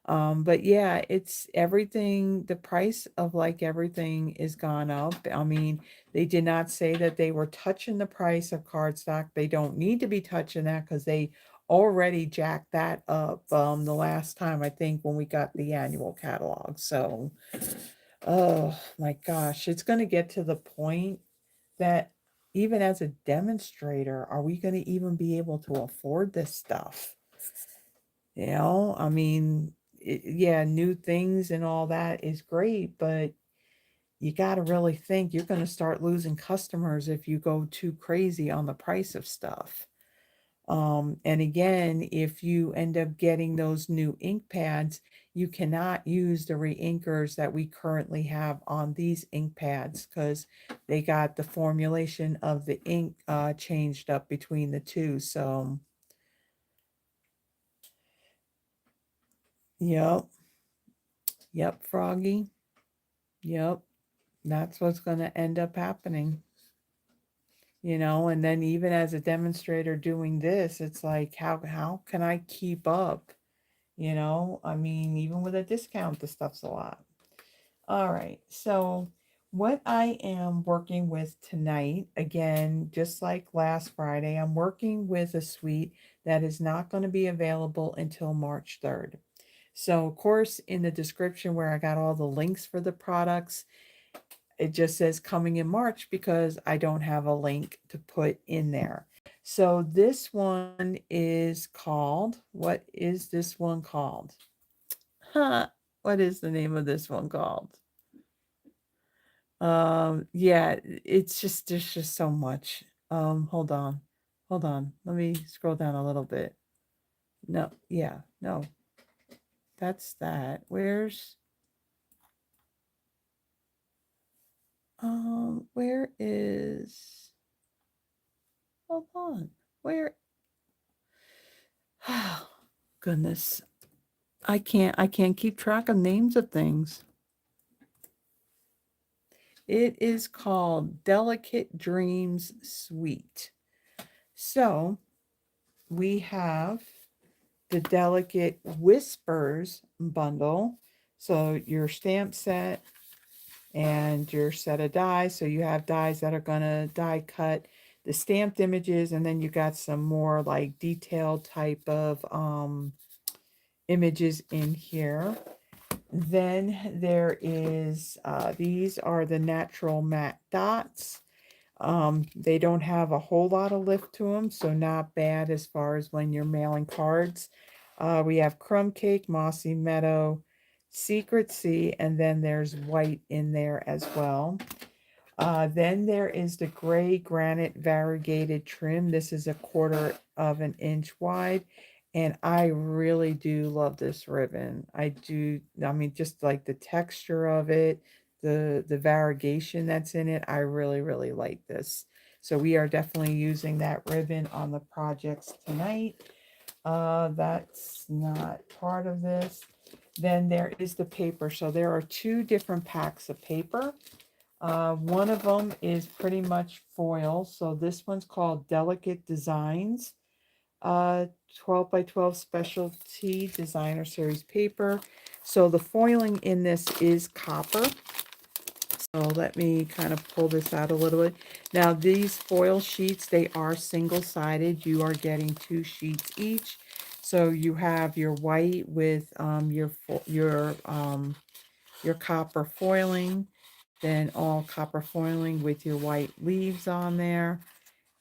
But yeah, it's everything. The price of like everything is gone up. I mean, they did not say that they were touching the price of cardstock. They don't need to be touching that because they already jacked that up the last time I think when we got the annual catalog. So, oh my gosh, it's going to get to the point that even as a demonstrator, are we going to even be able to afford this stuff? I mean, yeah, new things and all that is great, but you got to really think you're going to start losing customers if you go too crazy on the price of stuff. And again, if you end up getting those new ink pads, you cannot use the reinkers that we currently have on these ink pads because they got the formulation of the ink changed up between the two. So, yep, yep, Froggy, yep, that's what's going to end up happening. And then even as a demonstrator doing this, it's like, how can I keep up? I mean, even with a discount, the stuff's a lot. All right. So, what I am working with tonight, again, just like last Friday, I'm working with a suite that is not going to be available until March 3rd. So, of course, in the description where I got all the links for the products, it just says coming in March because I don't have a link to put in there. So, this one is called, what is this one called? Huh. What is the name of this one called? Yeah, it's just there's just so much. Hold on. Hold on. Let me scroll down a little bit. No, yeah, no. That's that. Where is, hold on. Where, oh, goodness. I can't keep track of names of things. It is called Delicate Dreams Sweet. So we have the Delicate Whispers bundle. So your stamp set and your set of dies. So you have dies that are gonna die cut the stamped images, and then you got some more like detailed type of images in here. Then there is these are the natural matte dots. They don't have a whole lot of lift to them, so not bad as far as when you're mailing cards. We have Crumb Cake, Mossy Meadow, Secret Sea, and then there's white in there as well. Then there is the gray granite variegated trim. This is a 1/4 inch wide. And I really do love this ribbon. I do, I mean, just like the texture of it, the variegation that's in it. I really, really like this. So we are definitely using that ribbon on the projects tonight. That's not part of this. Then there is the paper. So there are two different packs of paper. One of them is pretty much foil. So this one's called Delicate Designs. 12 by 12 specialty designer series paper. So the foiling in this is copper. So let me kind of pull this out a little bit. Now these foil sheets, they are single-sided. You are getting 2 sheets each. So you have your white with your copper foiling, then all copper foiling with your white leaves on there.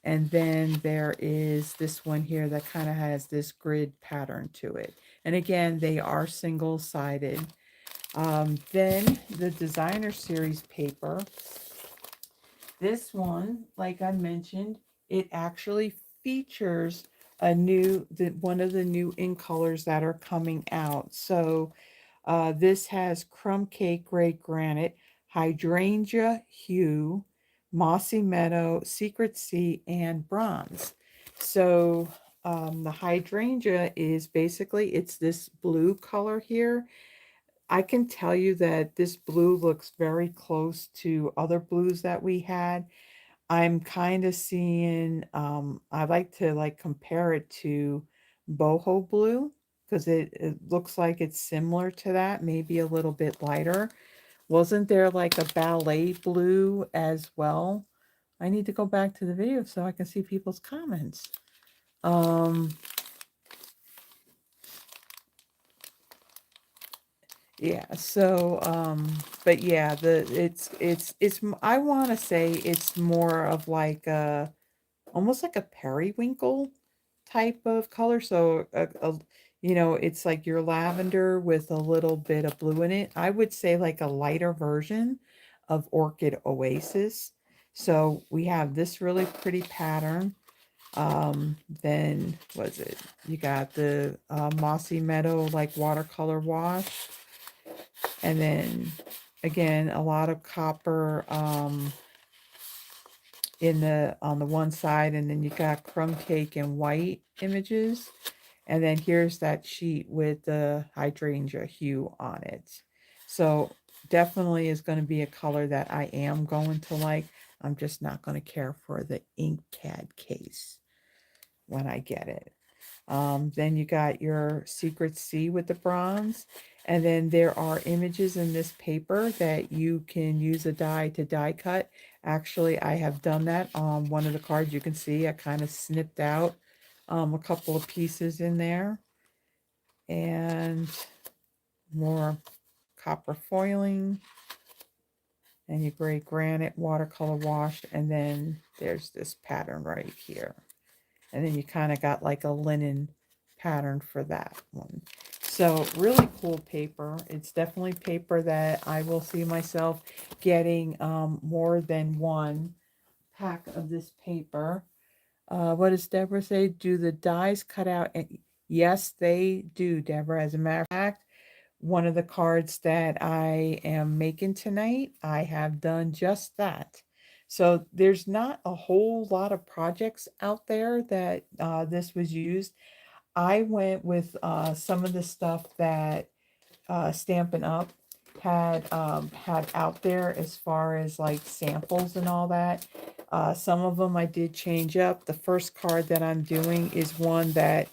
And then there is this one here that kind of has this grid pattern to it. And again, they are single-sided. Then the designer series paper. This one, like I mentioned, it actually features one of the new ink colors that are coming out. So this has Crumb Cake Gray Granite, Hydrangea Hue, Mossy Meadow, Secret Sea, and Bronze. So the hydrangea is basically, it's this blue color here. I can tell you that this blue looks very close to other blues that we had. I'm kind of seeing, I like to like compare it to boho blue because it looks like it's similar to that, maybe a little bit lighter. Wasn't there like a ballet blue as well? I need to go back to the video so I can see people's comments. Um, yeah, so, but yeah, I want to say it's more of like a, almost like a periwinkle type of color. So, it's like your lavender with a little bit of blue in it. I would say like a lighter version of Orchid Oasis. So we have this really pretty pattern. Then was it? You got the Mossy Meadow like watercolor wash, and then again a lot of copper in the on the one side, and then you got Crumb Cake and white images, and then here's that sheet with the hydrangea hue on it. So definitely is going to be a color that I am going to like. I'm just not going to care for the ink cad case when I get it. Then you got your Secret Sea with the bronze. And then there are images in this paper that you can use a die to die cut. Actually, I have done that on one of the cards. You can see I kind of snipped out a couple of pieces in there. And more copper foiling. And your gray granite watercolor wash. And then there's this pattern right here. And then you kind of got like a linen pattern for that one. So really cool paper. It's definitely paper that I will see myself getting more than one pack of this paper. What does Deborah say? Do the dies cut out? And yes, they do, Deborah. As a matter of fact, one of the cards that I am making tonight, I have done just that. So there's not a whole lot of projects out there that this was used. I went with some of the stuff that Stampin' Up had out there as far as like samples and all that. Some of them I did change up. The first card that I'm doing is one that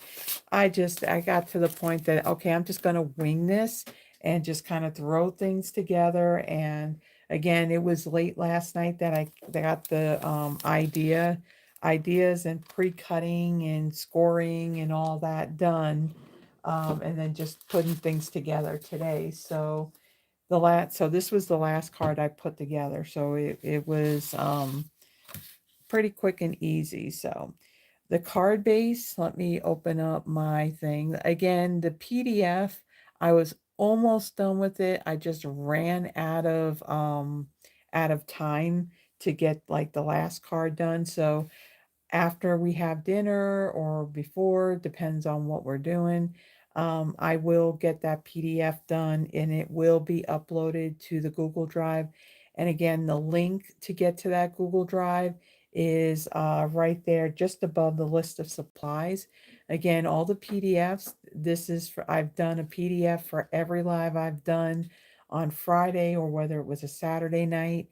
I got to the point that okay, I'm just gonna wing this and just kind of throw things together. And again, it was late last night that I got the ideas and pre-cutting and scoring and all that done, and then just putting things together today. So so this was the last card I put together. So it was pretty quick and easy. So the card base, let me open up my thing. Again, the PDF, I was almost done with it. I just ran out of time to get like the last card done. So after we have dinner or before, depends on what we're doing. I will get that PDF done and it will be uploaded to the Google Drive. And again, the link to get to that Google Drive is right there just above the list of supplies. Again, all the PDFs, this is for, I've done a PDF for every live I've done on Friday or whether it was a Saturday night.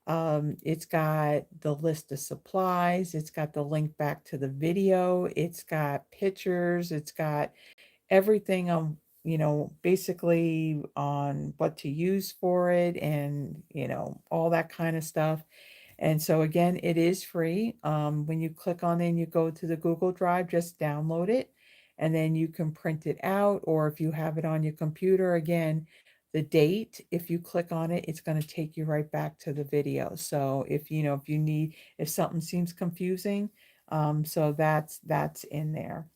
It's got the list of supplies, it's got the link back to the video, it's got pictures, it's got everything on, basically on what to use for it and, all that kind of stuff. And so again, it is free. When you click on it and you go to the Google Drive, just download it and then you can print it out. Or if you have it on your computer, again, the date, if you click on it, it's going to take you right back to the video. So if you need, if something seems confusing, so that's in there.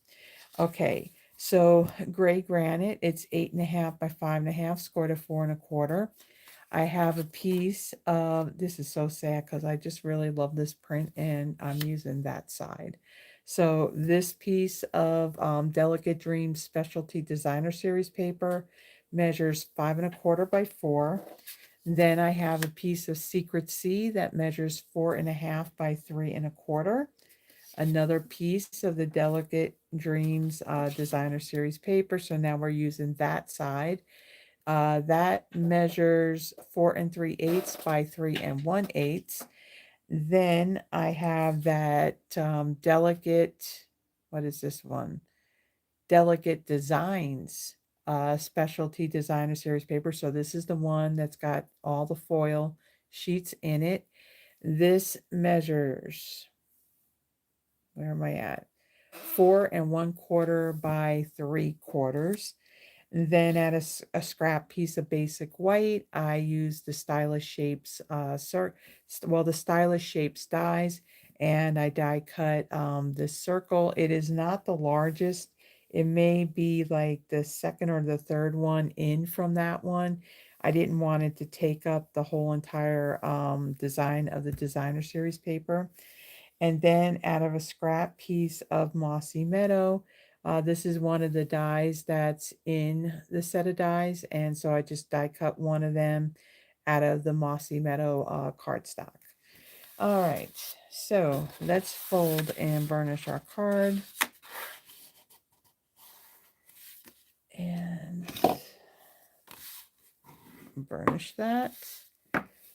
Okay, so gray granite, it's 8.5 by 5.5, scored a 4.25. I have a piece of, this is so sad because I just really love this print and I'm using that side. So this piece of Delicate Dreams Specialty Designer Series paper measures 5.25 by 4. Then I have a piece of Secret Sea that measures 4.5 by 3.25. Another piece of the Delicate Dreams Designer Series paper. So now we're using that side. That measures 4 3/8 by 3 1/8. Then I have that delicate, what is this one? Delicate Designs Specialty Designer Series paper. So this is the one that's got all the foil sheets in it. This measures, where am I at? 4 1/4 by 3/4. Then at a scrap piece of basic white, I use the Stylish Shapes, the Stylish Shapes dies, and I die cut this circle. It is not the largest. It may be like the second or the third one in from that one. I didn't want it to take up the whole entire design of the designer series paper. And then out of a scrap piece of Mossy Meadow, this is one of the dies that's in the set of dies. And so I just die cut one of them out of the Mossy Meadow cardstock. All right, so let's fold and burnish our card. And burnish that.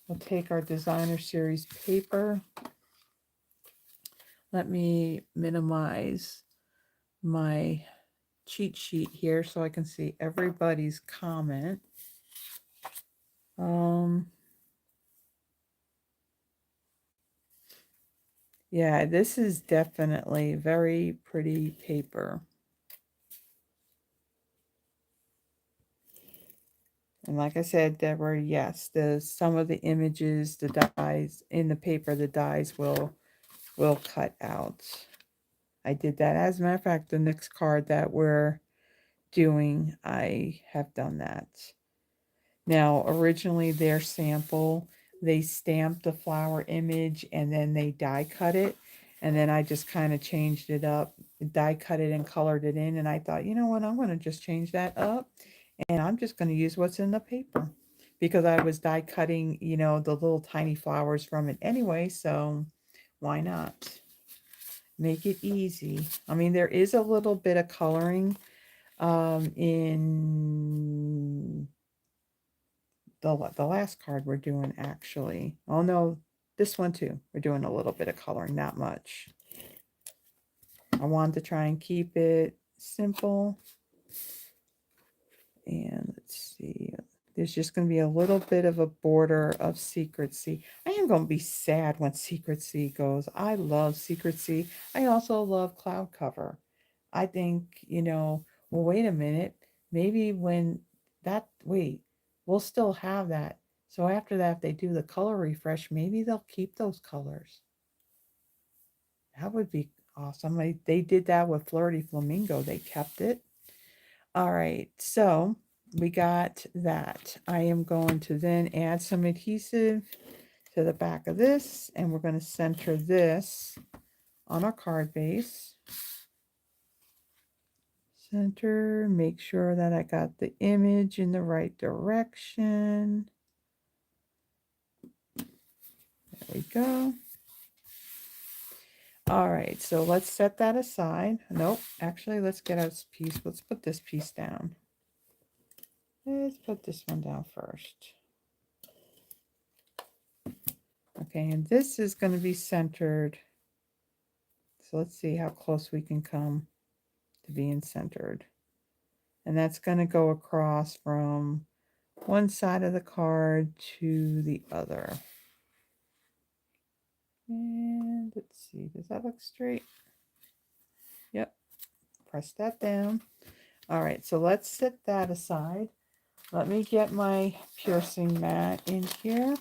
We'll take our designer series paper. Let me minimize my cheat sheet here so I can see everybody's comment. Yeah, this is definitely very pretty paper. And like I said, Deborah, yes, some of the images, the dies in the paper, the dies will cut out. I did that. As a matter of fact, the next card that we're doing, I have done that. Now, originally their sample, they stamped the flower image and then they die cut it. And then I just kind of changed it up, die cut it and colored it in. And I thought, you know what, I'm going to just change that up And I'm just going to use what's in the paper because I was die cutting, the little tiny flowers from it anyway. So why not make it easy? I mean, there is a little bit of coloring in the last card we're doing actually. Oh no, this one too. We're doing a little bit of coloring, not much. I wanted to try and keep it simple. And let's see. There's just going to be a little bit of a border of Secrecy. I am going to be sad when Secrecy goes. I love Secrecy. I also love Cloud Cover. I think, well, wait a minute. Maybe when wait, we'll still have that. So after that, if they do the color refresh, maybe they'll keep those colors. That would be awesome. They did that with Flirty Flamingo. They kept it. All right, so we got that. I am going to then add some adhesive to the back of this, and we're going to center this on our card base. Center, make sure that I got the image in the right direction. There we go. All right, so let's set that aside. Nope, actually, let's get a piece. Let's put this piece down. Let's put this one down first. Okay, and this is going to be centered. So let's see how close we can come to being centered. And that's going to go across from one side of the card to the other. And let's see, does that look straight? Yep, press that down. All right, so let's set that aside. Let me get my piercing mat in here.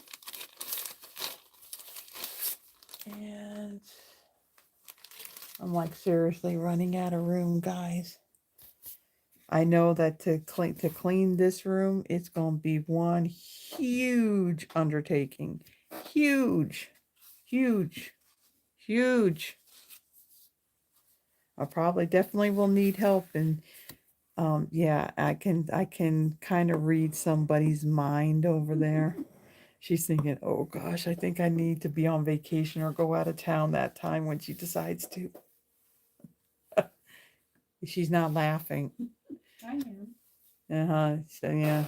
And I'm like seriously running out of room, guys. I know that to clean this room, it's going to be one huge undertaking. Huge, huge, huge. I probably definitely will need help, and yeah, I can kind of read somebody's mind over there. She's thinking, "Oh gosh, I think I need to be on vacation or go out of town that time when she decides to." She's not laughing. I am. So yeah,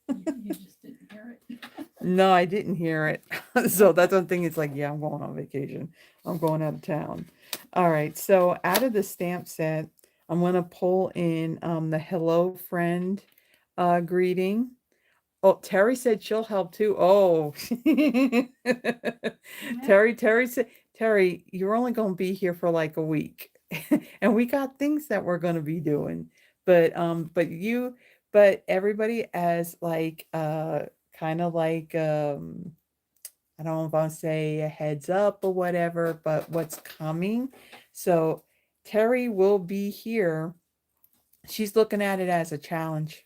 You just didn't hear it. no, I didn't hear it. So that's one thing. It's like, yeah, I'm going on vacation. I'm going out of town. All right. So out of the stamp set, I'm going to pull in the Hello Friend greeting. Oh, Terry said she'll help too. Oh, Terry said, Terry, you're only going to be here for like a week, and we got things that we're going to be doing. But everybody as like kind of like I don't want to say a heads up or whatever, but what's coming. So Terry will be here. She's looking at it as a challenge.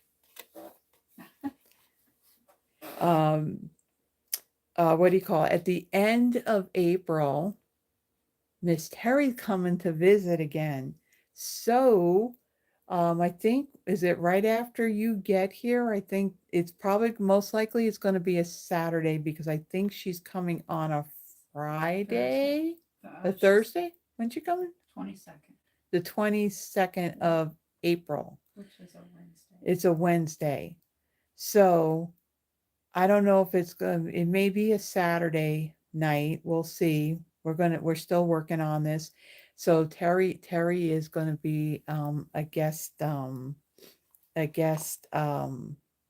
Um, what do you call it? At the end of April, Miss Terry's coming to visit again. So I think, is it right after you get here? I think it's probably most likely it's going to be a Saturday because I think she's coming on a Friday. A Thursday? When's she coming? 22nd. The 22nd of April. Which is a Wednesday. It's a Wednesday. So I don't know if it may be a Saturday night. We'll see. We're still working on this. So Terry is gonna be a guest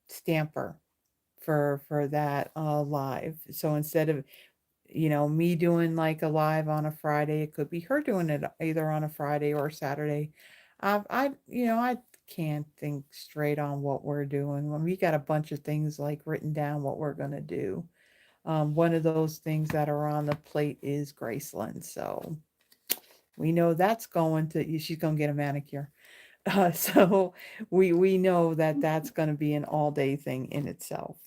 stamper for that live. So instead of me doing like a live on a Friday, it could be her doing it either on a Friday or Saturday. I can't think straight on what we're doing when we got a bunch of things like written down what we're gonna do. One of those things that are on the plate is Graceland, so we know that's she's gonna get a manicure. So we know that that's going to be an all day thing in itself.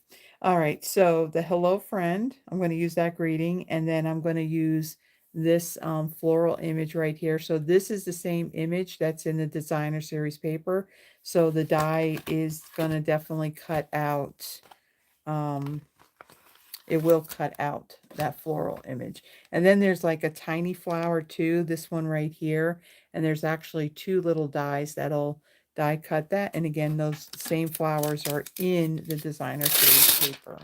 All right, so the hello friend, I'm going to use that greeting, and then I'm going to use this floral image right here. So this is the same image that's in the designer series paper. So the die is gonna definitely cut out, um, it will cut out that floral image. And then there's like a tiny flower too, this one right here. And there's actually two little dies that'll die cut that. And again, those same flowers are in the designer series paper.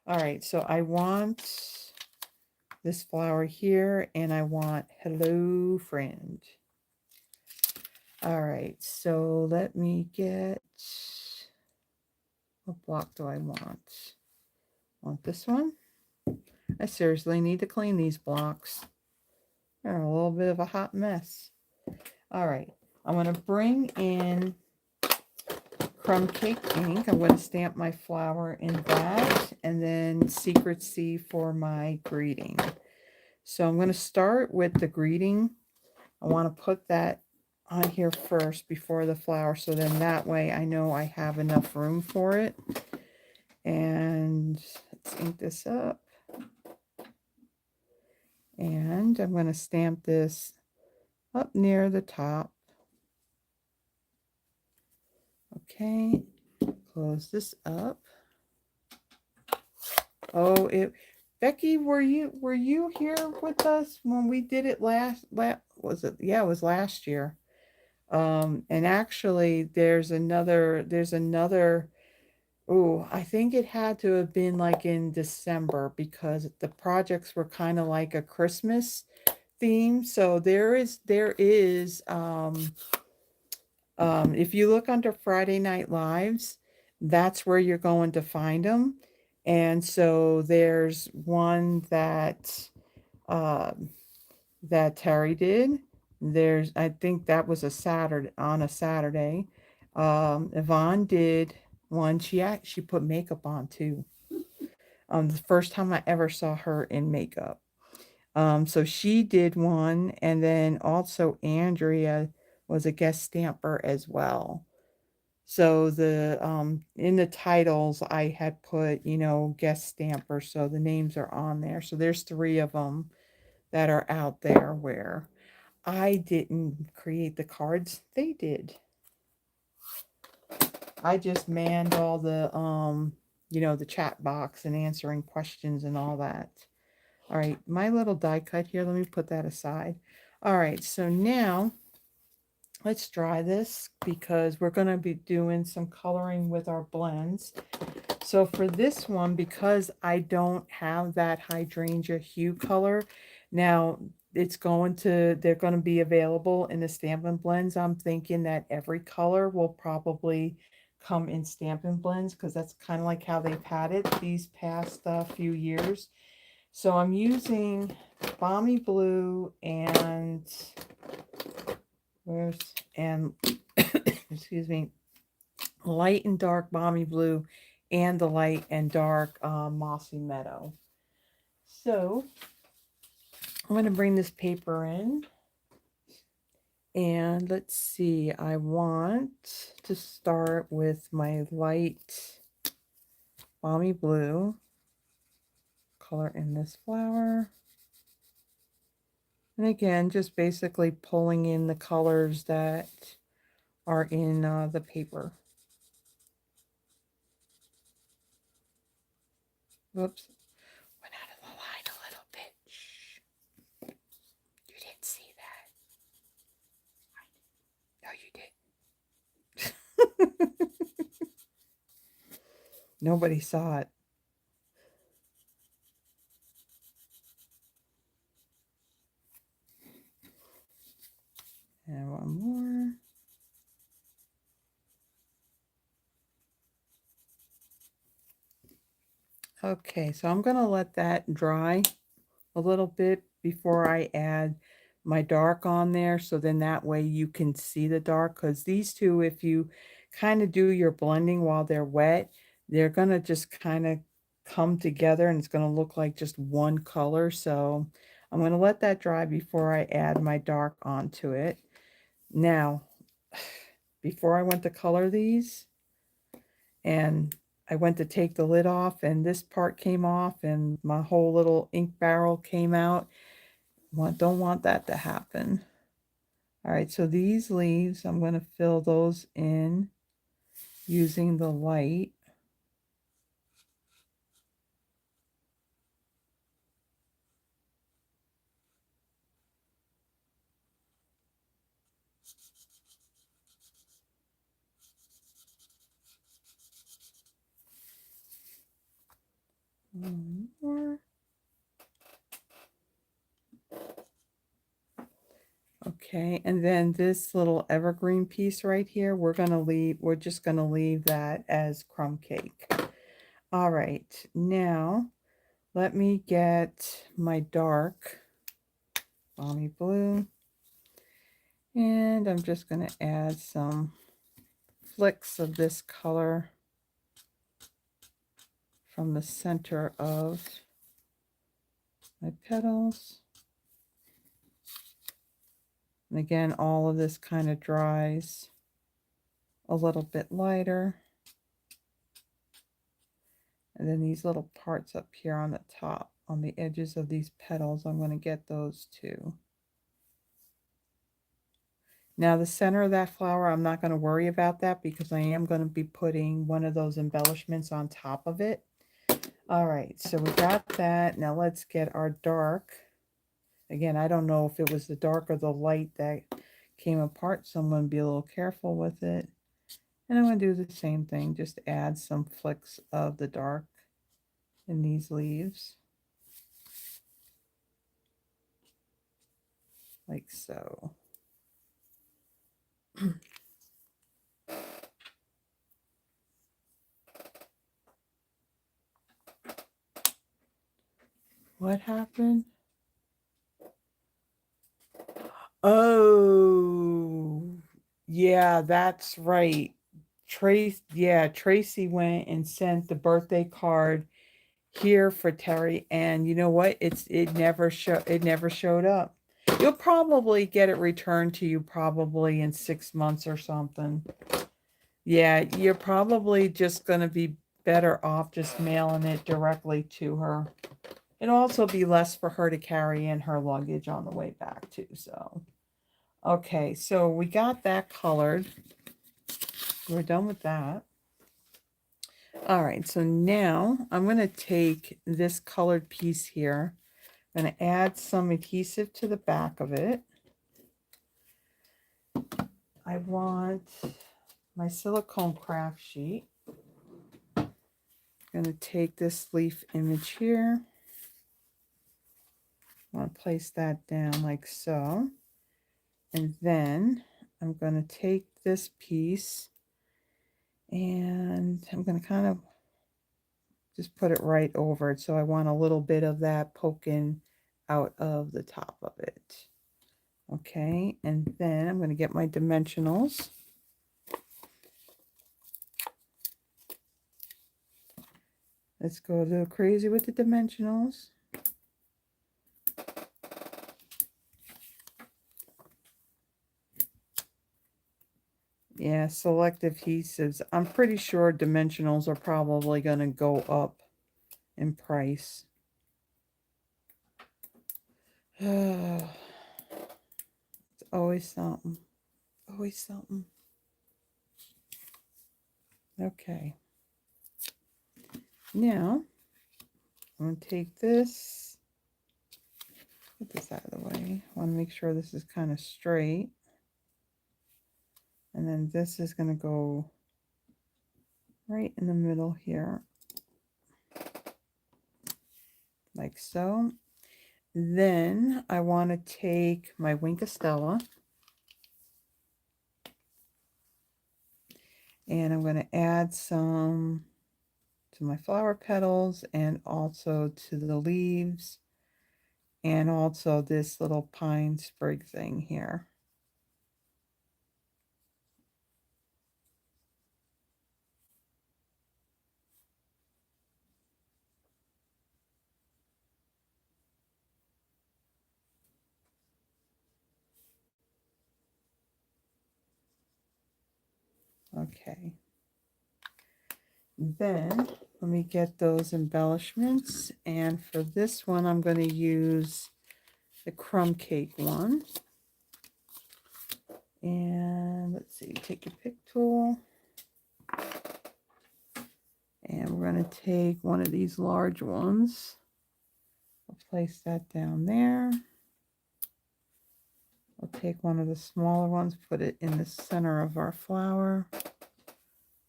All right, so I want this flower here, and I want hello friend. All right, so let me get, what block do I want? Want this one? I seriously need to clean these blocks. They're a little bit of a hot mess. All right, I'm going to bring in Crumb Cake ink. I'm going to stamp my flower in that, and then Secret C for my greeting. So I'm going to start with the greeting. I want to put that on here first before the flower, so then that way I know I have enough room for it. And let's ink this up. And I'm going to stamp this up near the top. Okay, close this up. Oh, Becky, were you here with us when we did it last was it? Yeah, it was last year. And actually there's another. Oh, I think it had to have been like in December because the projects were kind of like a Christmas theme. So there is if you look under Friday Night Lives, that's where you're going to find them. And so there's one uh, that Terry did. I think that was on a Saturday. Yvonne did one. She put makeup on too. The first time I ever saw her in makeup. So she did one, and then also Andrea was a guest stamper as well. So the in the titles I had put, guest stamper, so the names are on there. So there's three of them that are out there where I didn't create the cards. They did. I just manned all the chat box and answering questions and all that. All right, my little die cut here, let me put that aside. All right, so now let's dry this because we're going to be doing some coloring with our blends. So for this one, because I don't have that hydrangea hue color, now they're going to be available in the Stampin' Blends. I'm thinking that every color will probably come in Stampin' Blends because that's kind of like how they've had it these past few years. So I'm using Balmy Blue and excuse me, light and dark Balmy Blue and the light and dark Mossy Meadow. So I'm going to bring this paper in, and let's see, I want to start with my light Balmy Blue color in this flower. And again, just basically pulling in the colors that are in the paper. Whoops. Went out of the line a little bit. Shh. You didn't see that. No, you didn't. Nobody saw it. And one more. Okay, so I'm going to let that dry a little bit before I add my dark on there. So then that way you can see the dark, because these two, if you kind of do your blending while they're wet, they're going to just kind of come together and it's going to look like just one color. So I'm going to let that dry before I add my dark onto it. Now, before I went to color these, and I went to take the lid off, and this part came off and my whole little ink barrel came out. Don't want that to happen. All right, so these leaves, I'm going to fill those in using the light. One more. Okay, and then this little evergreen piece right here, we're just gonna leave that as crumb cake. All right, now let me get my dark balmy blue, and I'm just gonna add some flicks of this color from the center of my petals. And again, all of this kind of dries a little bit lighter. And then these little parts up here on the top, on the edges of these petals, I'm going to get those too. Now the center of that flower, I'm not going to worry about that because I am going to be putting one of those embellishments on top of it. All right, so we got that. Now let's get our dark. Again, I don't know if it was the dark or the light that came apart, so I'm going to be a little careful with it. And I'm going to do the same thing, just add some flicks of the dark in these leaves. Like so. What happened? Oh, yeah, that's right. Tracy went and sent the birthday card here for Terry, and you know what? It never showed up. You'll probably get it returned to you probably in 6 months or something. Yeah, you're probably just gonna be better off just mailing it directly to her. It'll also be less for her to carry in her luggage on the way back too, so. Okay, so we got that colored. We're done with that. All right, so now I'm going to take this colored piece here. I'm going to add some adhesive to the back of it. I want my silicone craft sheet. I'm going to take this leaf image here. I want to place that down like so. And then I'm going to take this piece and I'm going to kind of just put it right over it. So I want a little bit of that poking out of the top of it. Okay, and then I'm going to get my dimensionals. Let's go a little crazy with the dimensionals. Yeah, select adhesives. I'm pretty sure dimensionals are probably going to go up in price. It's always something. Always something. Okay. Now, I'm going to take this. Get this out of the way. I want to make sure this is kind of straight. And then this is going to go right in the middle here. Like so. Then I want to take my Winkostella and I'm going to add some to my flower petals and also to the leaves and also this little pine sprig thing here. Okay. Then let me get those embellishments, and for this one I'm going to use the crumb cake one. And let's see, take your pick tool. And we're going to take one of these large ones. I'll place that down there. I'll take one of the smaller ones, put it in the center of our flower.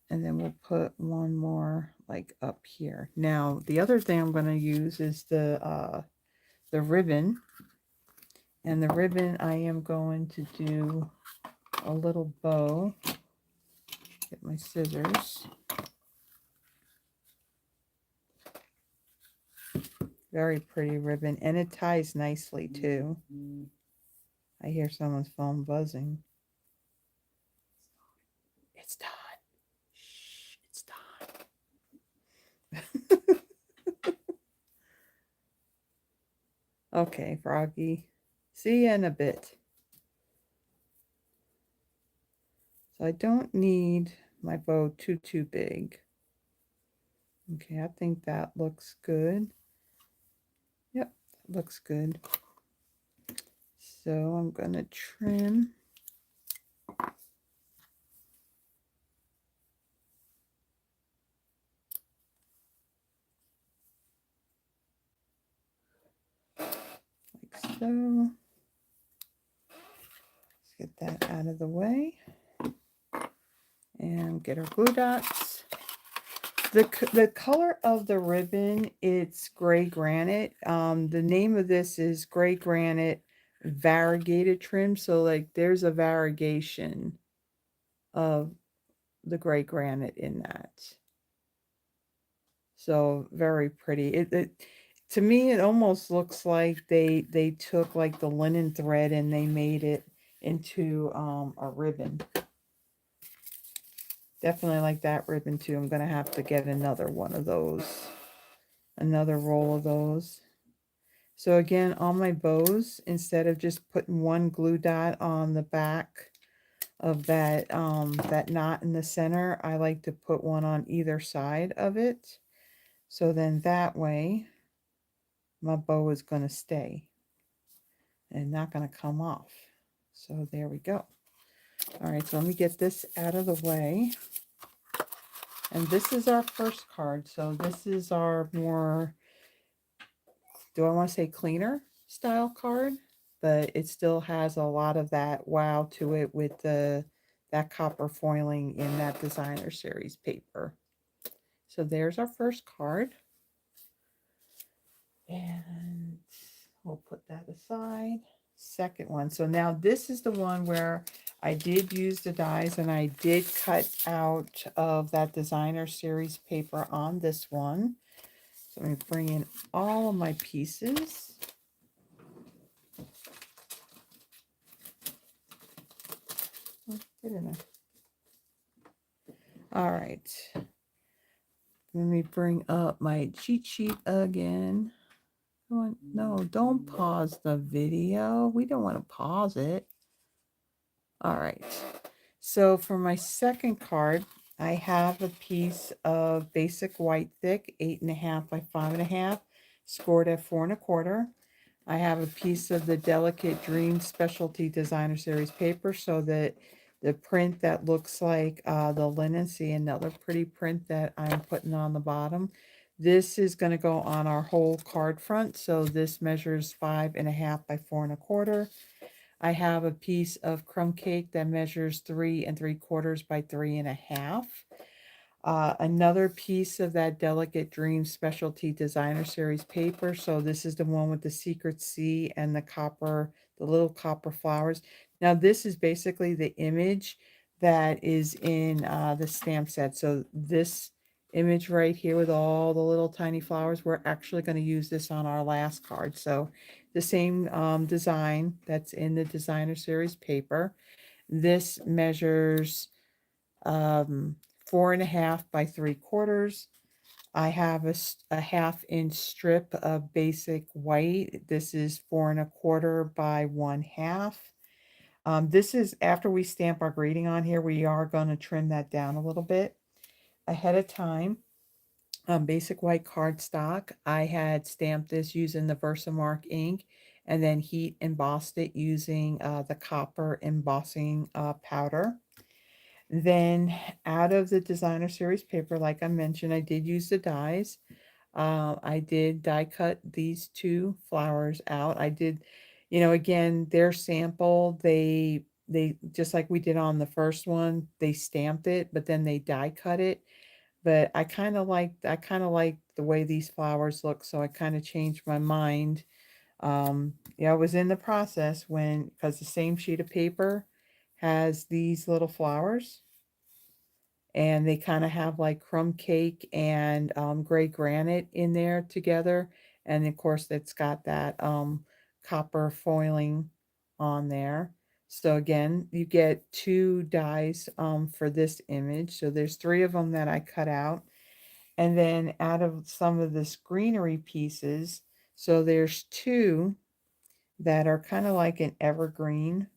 And then we'll put one more like up here. Now, the other thing I'm going to use is the ribbon. And the ribbon, I am going to do a little bow. Get my scissors. Very pretty ribbon. And it ties nicely too. I hear someone's phone buzzing. It's done. Shh, it's done. Okay, Froggy. See you in a bit. So I don't need my bow too big. Okay, I think that looks good. Yep, that looks good. So I'm going to trim. Like so. Let's get that out of the way. And get our glue dots. The color of the ribbon, it's gray granite. The name of this is gray granite variegated trim. So like there's a variegation of the gray granite in that. So very pretty. It to me it almost looks like they took like the linen thread and they made it into a ribbon. Definitely like that ribbon too. I'm gonna have to get another one of those. Another roll of those. So again, on my bows, instead of just putting one glue dot on the back of that that knot in the center, I like to put one on either side of it. So then that way my bow is going to stay and not going to come off. So there we go. All right, so let me get this out of the way. And this is our first card. So this is our more, do I want to say cleaner style card? But it still has a lot of that wow to it with that copper foiling in that designer series paper. So there's our first card. And we'll put that aside. Second one. So now this is the one where I did use the dies and I did cut out of that designer series paper on this one. So I'm going to bring in all of my pieces. Oh, get in there. All right. Let me bring up my cheat sheet again. No, don't pause the video. We don't want to pause it. All right. So for my second card, I have a piece of basic white thick, 8.5 by 5.5, scored at 4 1/4. I have a piece of the Delicate Dream Specialty Designer Series paper, so that the print that looks like the linen, see another pretty print that I'm putting on the bottom. This is going to go on our whole card front, so this measures 5.5 by 4 1/4. I have a piece of crumb cake that measures 3 3/4 by 3.5. Another piece of that Delicate Dream Specialty Designer Series paper. So this is the one with the Secret Sea and the copper, the little copper flowers. Now this is basically the image that is in the stamp set. So this image right here with all the little tiny flowers, we're actually going to use this on our last card. So the same design that's in the Designer Series paper. This measures 4.5 by 3/4. I have a 1/2 inch strip of basic white. This is 4 1/4 by 1/2. This is after we stamp our grading on here, we are going to trim that down a little bit ahead of time. Basic white cardstock. I had stamped this using the Versamark ink, and then heat embossed it using the copper embossing powder. Then out of the designer series paper, like I mentioned, I did use the dies. I did die cut these two flowers out. I did, again, their sample, they just like we did on the first one, they stamped it, but then they die cut it. But I kind of like the way these flowers look, so I kind of changed my mind. Yeah, I was in the process when, because the same sheet of paper has these little flowers, and they kind of have like crumb cake and gray granite in there together. And of course, it's got that copper foiling on there. So again, you get two dies for this image. So there's three of them that I cut out. And then out of some of this greenery pieces, so there's two that are kind of like an evergreen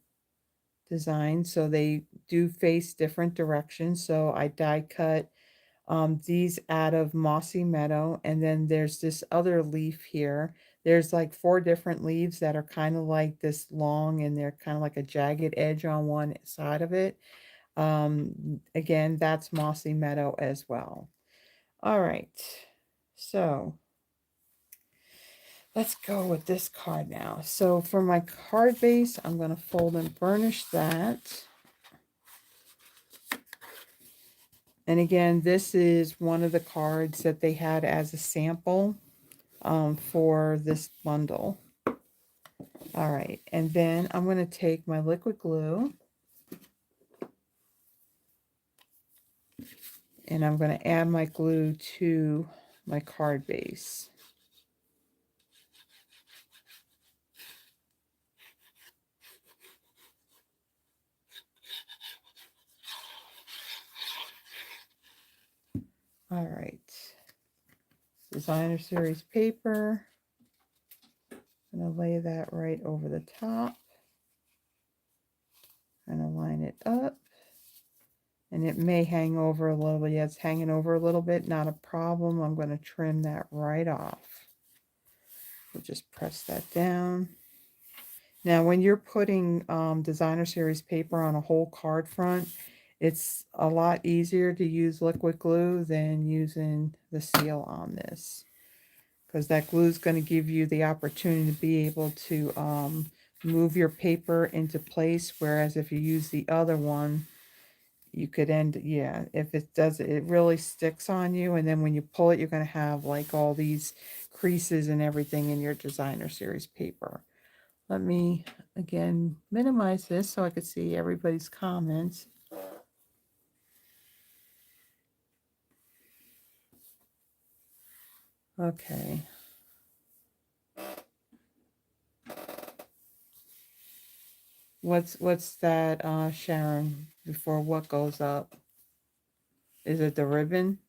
design. So they do face different directions. So I die cut these out of Mossy Meadow. And then there's this other leaf here. There's like four different leaves that are kind of like this long, and they're kind of like a jagged edge on one side of it. Again, that's Mossy Meadow as well. All right. So let's go with this card now. So for my card base, I'm going to fold and burnish that. And again, this is one of the cards that they had as a sample for this bundle. All right, and then I'm going to take my liquid glue and I'm going to add my glue to my card base. All right, designer series paper. I'm going to lay that right over the top. I'm going to line it up. And it may hang over a little bit. Yeah, it's hanging over a little bit. Not a problem. I'm going to trim that right off. We'll just press that down. Now, when you're putting designer series paper on a whole card front, it's a lot easier to use liquid glue than using the seal on this, because that glue is going to give you the opportunity to be able to move your paper into place, whereas if you use the other one, you could end, yeah, if it does, it really sticks on you, and then when you pull it, you're going to have like all these creases and everything in your designer series paper. Let me again minimize this so I could see everybody's comments. Okay. What's that, Sharon, before what goes up? Is it the ribbon?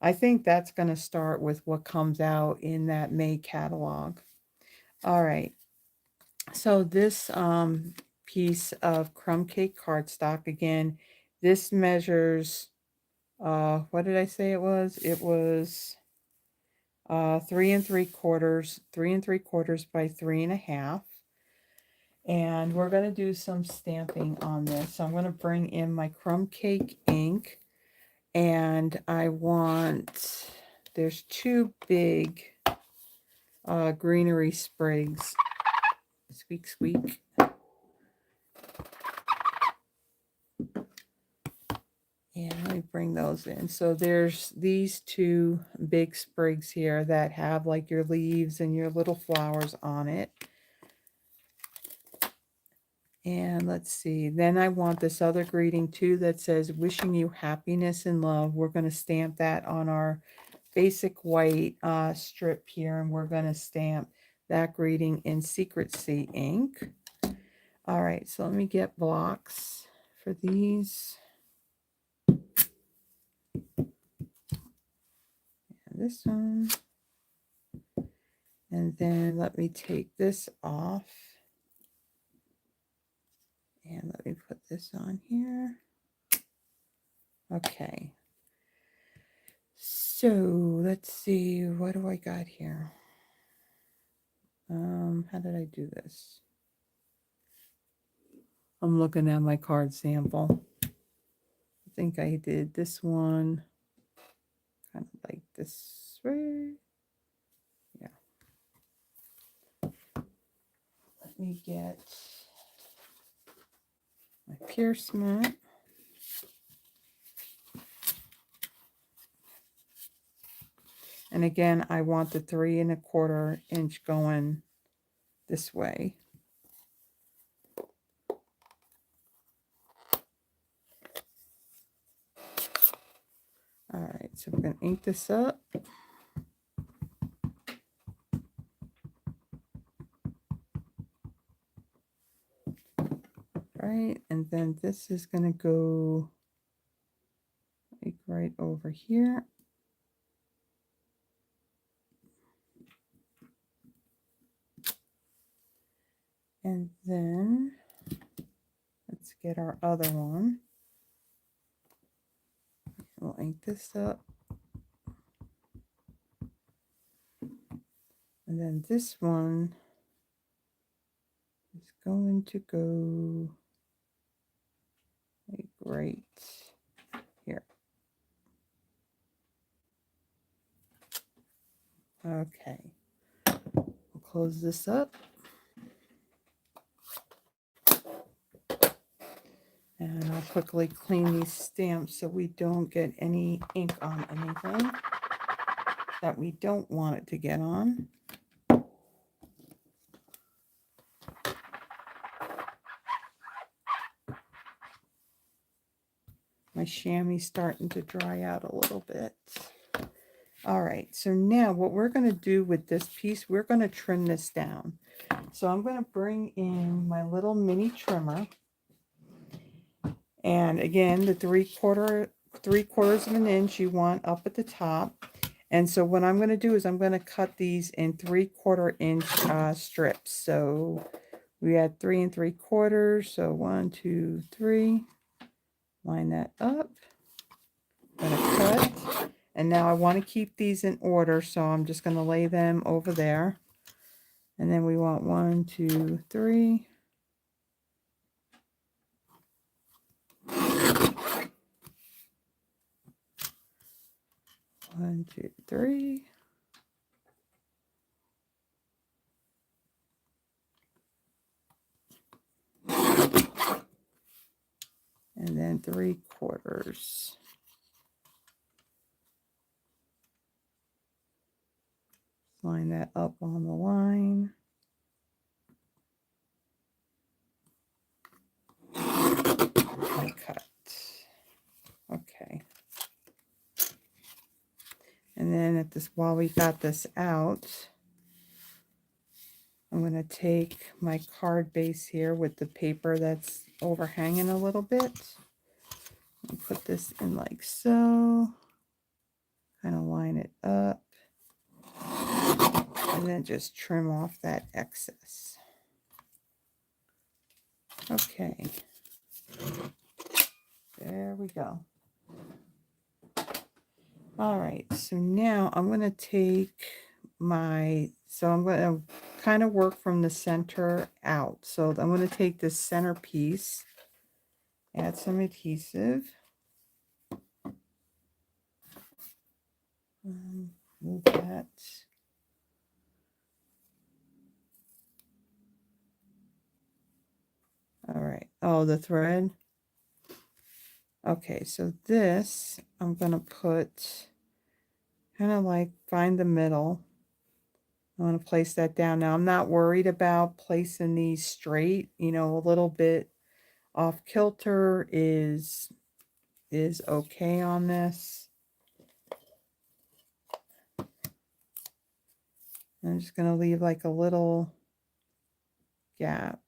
I think that's going to start with what comes out in that May catalog. All right. So this piece of crumb cake cardstock, again, this measures, what did I say it was? It was 3 3/4 by 3 1/2. And we're going to do some stamping on this. So I'm going to bring in my crumb cake ink, and I want, there's two big greenery sprigs. Squeak, squeak. And let me bring those in. So there's these two big sprigs here that have like your leaves and your little flowers on it. And let's see, then I want this other greeting too that says wishing you happiness and love. We're going to stamp that on our basic white strip here, and we're going to stamp that greeting in Secrecy ink. All right, so let me get blocks for these. And this one. And then let me take this off. And let me put this on here. Okay. So let's see, what do I got here? How did I do this? I'm looking at my card sample. I think I did this one kind of like this way. Yeah. Let me get my piercement. And again, I want the 3 1/4 inch going this way. All right, so we're going to ink this up. Right, and then this is going to go like right over here. And then let's get our other one. We'll ink this up. And then this one is going to go like right here. Okay. We'll close this up. And I'll quickly clean these stamps so we don't get any ink on anything that we don't want it to get on. My chamois starting to dry out a little bit. All right, so now what we're going to do with this piece, we're going to trim this down. So I'm going to bring in my little mini trimmer. And again, the 3/4 of an inch you want up at the top. And so what I'm going to do is I'm going to cut these in 3/4 inch strips. So we had 3 3/4. So 1, 2, 3. Line that up. I'm going to cut. And now I want to keep these in order. So I'm just going to lay them over there. And then we want 1, 2, 3. 1, 2, 3. And then 3/4. Line that up on the line. And cut. Okay. And then at this, while we got this out, I'm going to take my card base here with the paper that's overhanging a little bit. And put this in like so. Kind of line it up. And then just trim off that excess. Okay. There we go. All right, so now I'm going to take I'm going to kind of work from the center out. So I'm going to take this center piece, add some adhesive. Move that. All right. Oh, the thread. Okay, so this I'm going to put kind of like find the middle. I want to place that down. Now I'm not worried about placing these straight, you know, a little bit off kilter is okay on this. I'm just going to leave like a little gap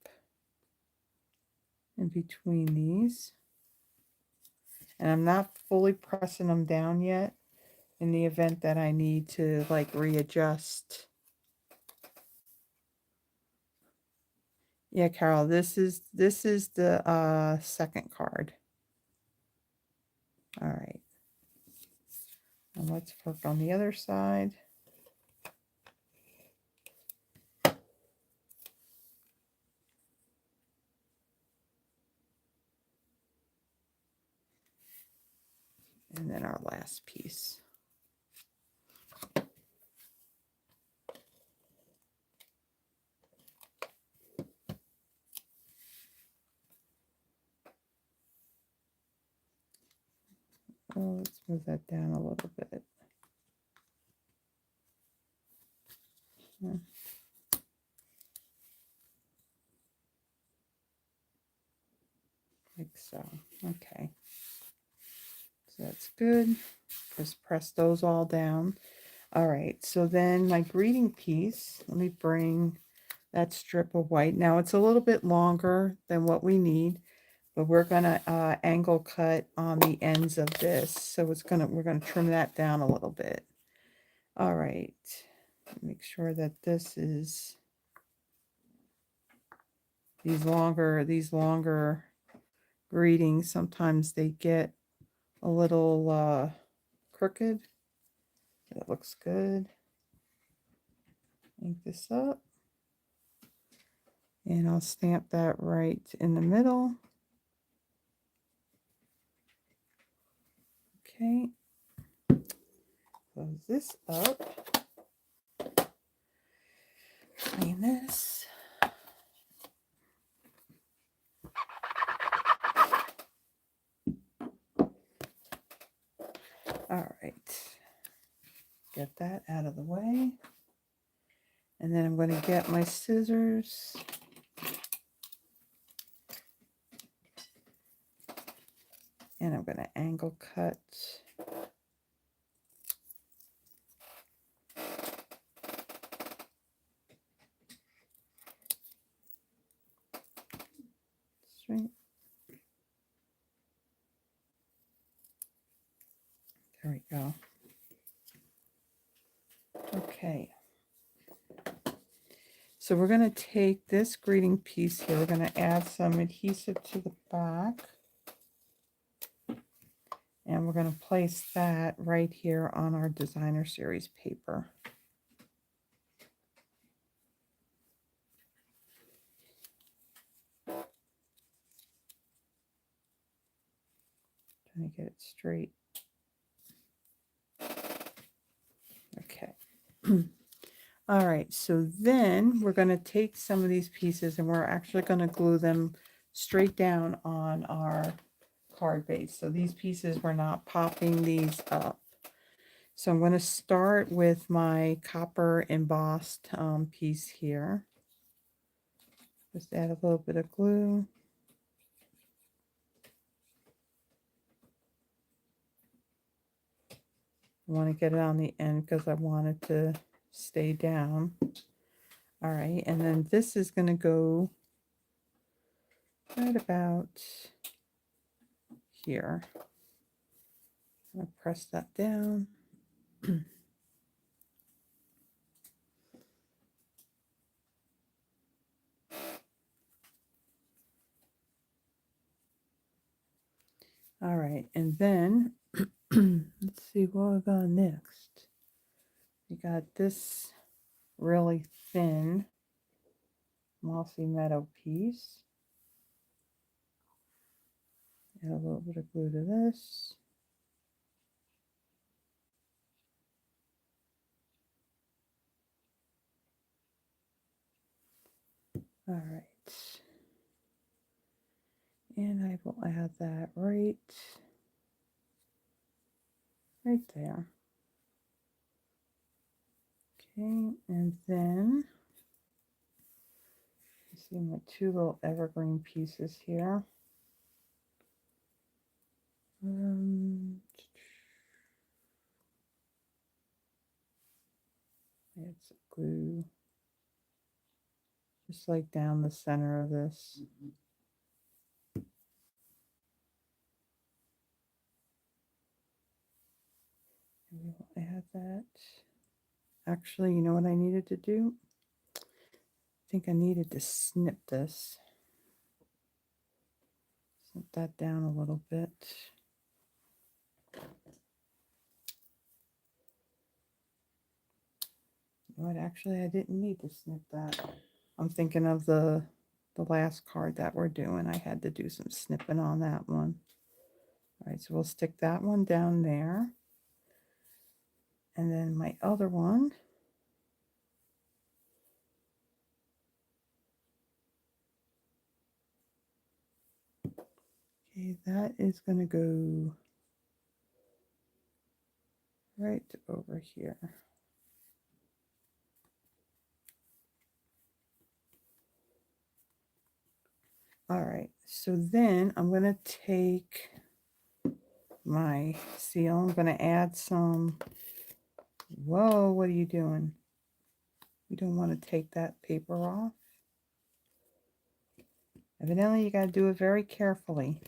in between these. And I'm not fully pressing them down yet in the event that I need to like readjust. Yeah, Carol, this is the second card. All right. And let's work on the other side. And then our last piece. Oh, let's move that down a little bit. Like so. Okay. So that's good. Just press those all down. All right. So then my greeting piece, let me bring that strip of white. Now it's a little bit longer than what we need, but we're gonna angle cut on the ends of this. So we're gonna trim that down a little bit. All right. Make sure that this is these longer greetings. Sometimes they get a little crooked. That looks good. Ink this up. And I'll stamp that right in the middle. Okay. Close this up. Clean this. All right. Get that out of the way. And then I'm going to get my scissors. And I'm going to angle cut. Straight. There we go. Okay. So we're going to take this greeting piece here. We're going to add some adhesive to the back. And we're going to place that right here on our designer series paper. Trying to get it straight. Okay. All right, so then we're going to take some of these pieces and we're actually going to glue them straight down on our card base. So these pieces, we're not popping these up. So I'm going to start with my copper embossed piece here. Just add a little bit of glue. I want to get it on the end because I want it to stay down. All right, and then this is going to go right about here. I'm going to press that down. All right, and then let's see what we got next. We got this really thin Mossy Meadow piece. Add a little bit of glue to this. All right. And I will add that right there. Okay, and then you see my two little evergreen pieces here. Add some glue, just like down the center of this. And we will add that. Actually, you know what I needed to do? I think I needed to snip this. Snip that down a little bit. But actually, I didn't need to snip that. I'm thinking of the last card that we're doing. I had to do some snipping on that one. All right, so we'll stick that one down there. And then my other one, okay, that is going to go right over here. All right, so then I'm going to take my seal. I'm going to add some. Whoa, what are you doing? You don't want to take that paper off. Evidently, you got to do it very carefully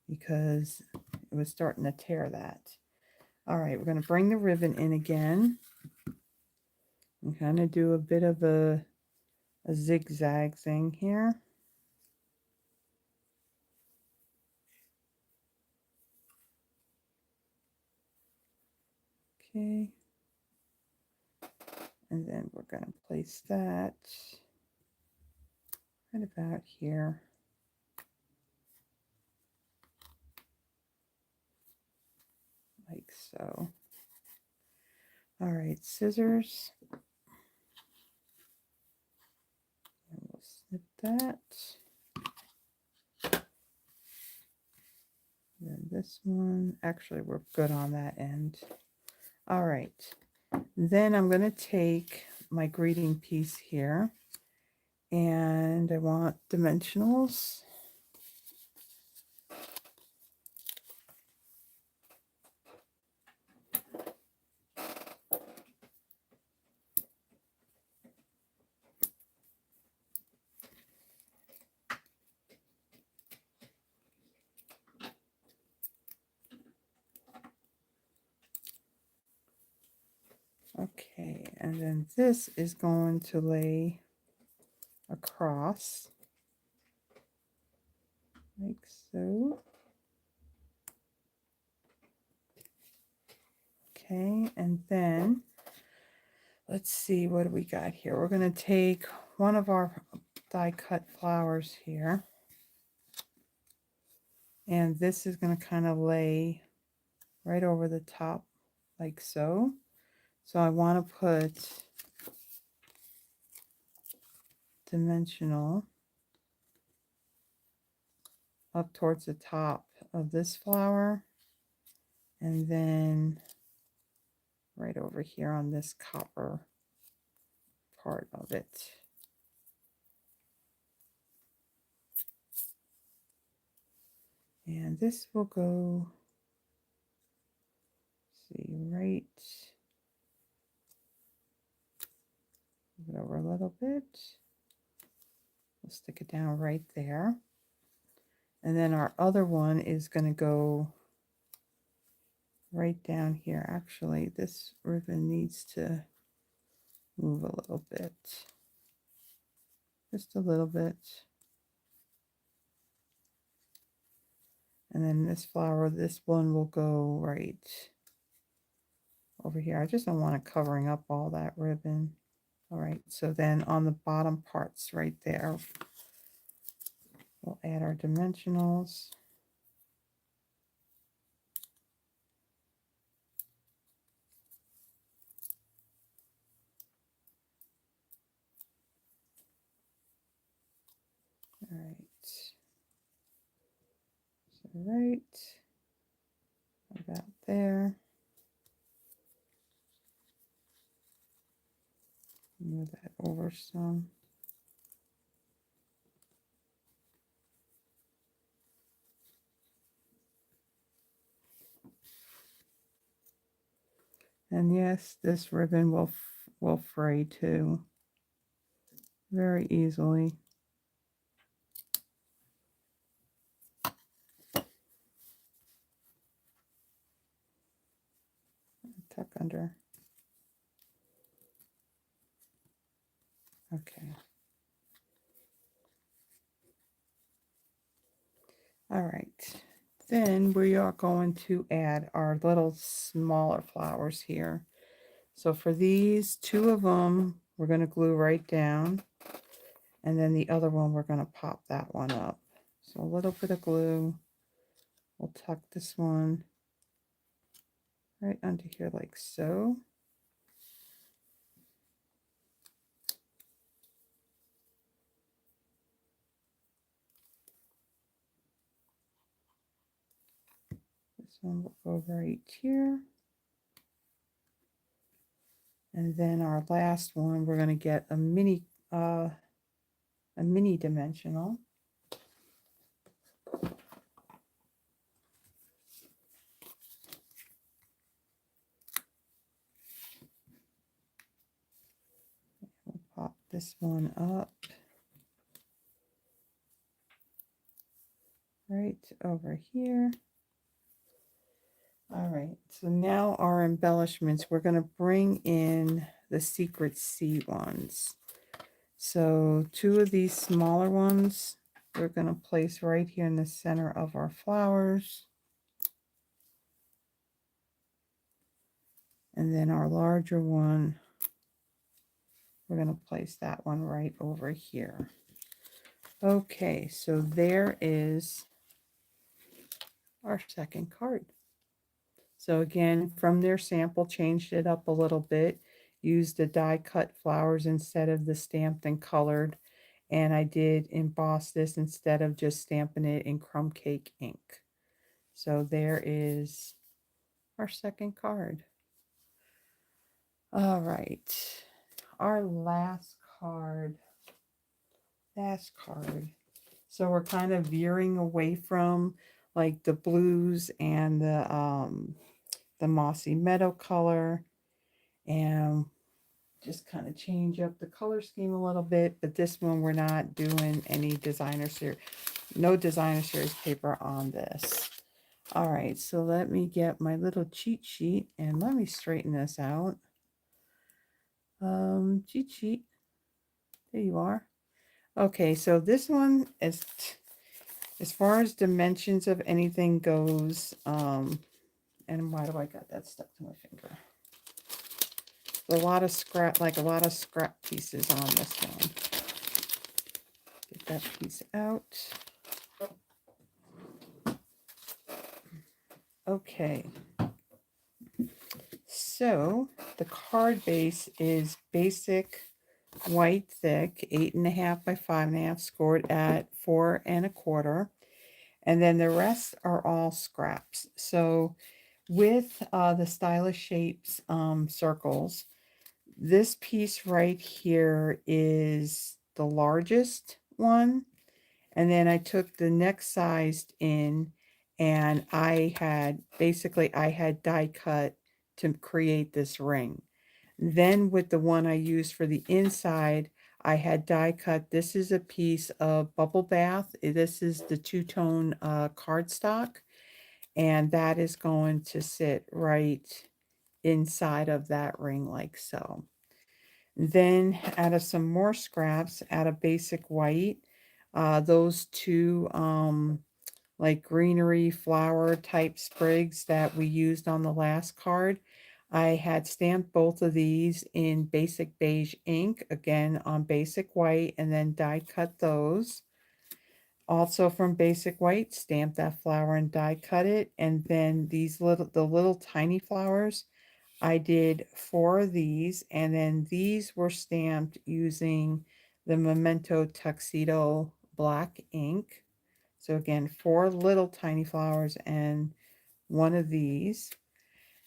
because it was starting to tear that. All right, we're going to bring the ribbon in again and kind of do a bit of a zigzag thing here. Okay. And then we're going to place that right about here. Like so. All right, scissors. And we'll snip that. And then this one, actually we're good on that end. All right, then I'm going to take my greeting piece here and I want dimensionals. Okay, and then this is going to lay across like so. Okay, and then let's see, what do we got here? We're going to take one of our die cut flowers here, and this is going to kind of lay right over the top like so. So I want to put dimensional up towards the top of this flower, and then right over here on this copper part of it. And this will go, see, right, move it over a little bit. We'll stick it down right there. And then our other one is going to go right down here. Actually, this ribbon needs to move a little bit. Just a little bit. And then this flower, this one will go right over here. I just don't want it covering up all that ribbon. All right, so then on the bottom parts right there, we'll add our dimensionals. All right, so right about there. Move that over some. And yes, this ribbon will fray too, very easily. Tuck under. Okay. All right. Then we are going to add our little smaller flowers here. So for these, two of them, we're going to glue right down. And then the other one, we're going to pop that one up. So a little bit of glue. We'll tuck this one right under here like so. This one will go right here. And then our last one, we're going to get a mini dimensional. We'll pop this one up right over here. All right, so now our embellishments, we're going to bring in the Secret Sea ones. So two of these smaller ones, we're going to place right here in the center of our flowers. And then our larger one, we're going to place that one right over here. Okay, so there is our second card. So again, from their sample, changed it up a little bit, used the die cut flowers instead of the stamped and colored. And I did emboss this instead of just stamping it in crumb cake ink. So there is our second card. All right, our last card. So we're kind of veering away from like the blues and the Mossy Meadow color, and just kind of change up the color scheme a little bit. But this one, we're not doing any designer series, no designer series paper on this. All right, so let me get my little cheat sheet and let me straighten this out. Cheat sheet, there you are. Okay, so this one is, as far as dimensions of anything goes, and why do I got that stuck to my finger? A lot of scrap pieces on this one. Get that piece out. Okay. So the card base is basic white thick, 8.5 by 5.5, scored at 4 1/4. And then the rest are all scraps. So with the stylish shapes circles, this piece right here is the largest one. And then I took the next sized in, and I had die cut to create this ring. Then with the one I used for the inside, I had die cut. This is a piece of Bubble Bath. This is the two-tone cardstock, and that is going to sit right inside of that ring like so. Then out of some more scraps, out of basic white, those two like greenery flower type sprigs that we used on the last card, I had stamped both of these in basic beige ink, again on basic white, and then die cut those. Also from basic white, stamp that flower and die cut it. And then the little tiny flowers, I did 4 of these, and then these were stamped using the Memento Tuxedo black ink. So again, 4 little tiny flowers and 1 of these.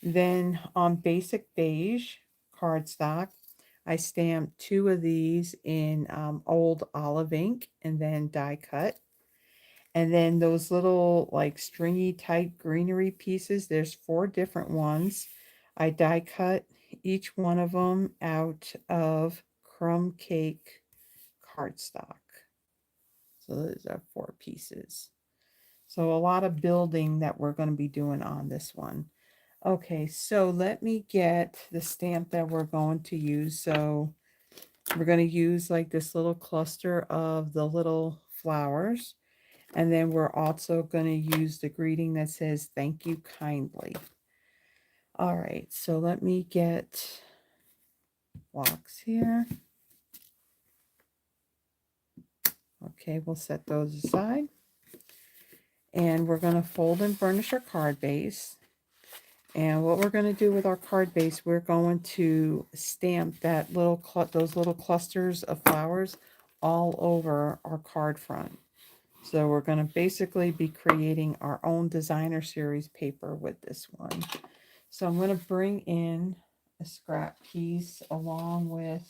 Then on basic beige cardstock, I stamped 2 of these in old olive ink and then die cut. And then those little like stringy type greenery pieces, there's 4 different ones. I die cut each one of them out of crumb cake cardstock. So those are 4 pieces. So a lot of building that we're going to be doing on this one. Okay, so let me get the stamp that we're going to use. So we're going to use like this little cluster of the little flowers. And then we're also going to use the greeting that says, "Thank you kindly." All right, so let me get blocks here. Okay, we'll set those aside. And we're going to fold and burnish our card base. And what we're going to do with our card base, we're going to stamp that those little clusters of flowers all over our card front. So we're going to basically be creating our own designer series paper with this one. So I'm going to bring in a scrap piece along with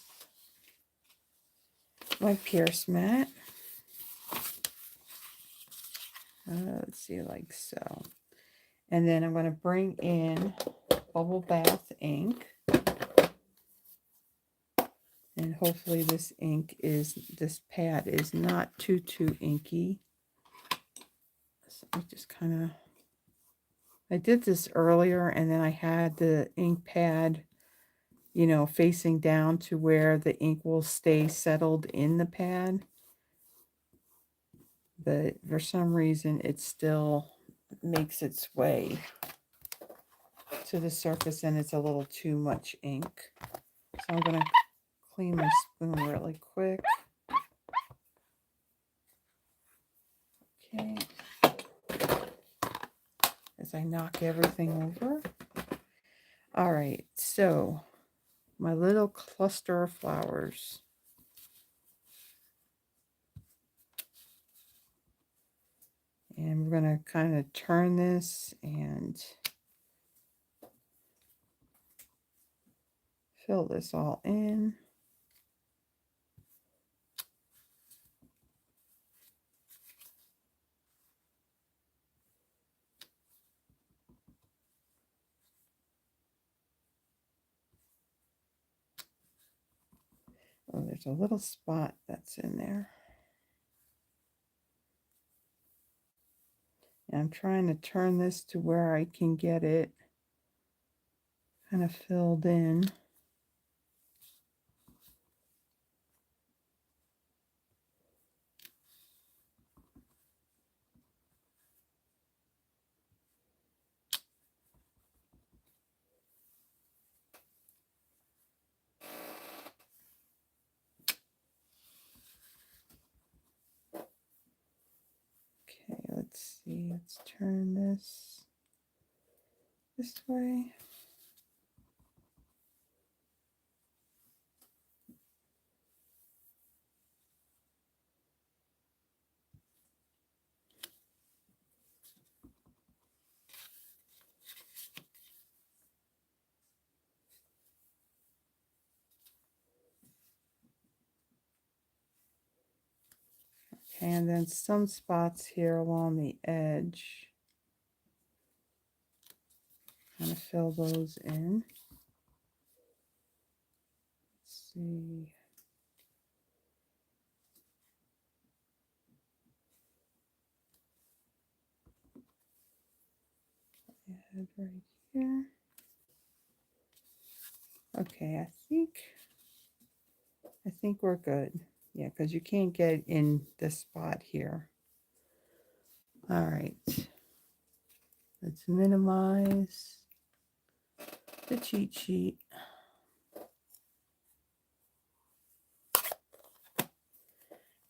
my Pierce mat. Let's see, like so. And then I'm going to bring in bubble bath ink. And hopefully this pad is not too inky. So I just kind of, I did this earlier and then I had the ink pad, you know, facing down to where the ink will stay settled in the pad. But for some reason it still makes its way to the surface and it's a little too much ink. So I'm going to clean my spoon really quick. Okay. As I knock everything over. All right, so my little cluster of flowers. And we're going to kind of turn this and fill this all in. Oh, there's a little spot that's in there. And I'm trying to turn this to where I can get it kind of filled in. Okay, let's see. Let's turn this way. Okay, and then some spots here along the edge. Kind of fill those in. Let's see. Head right here. Okay, I think we're good. Yeah, because you can't get in this spot here. All right. Let's minimize the cheat sheet.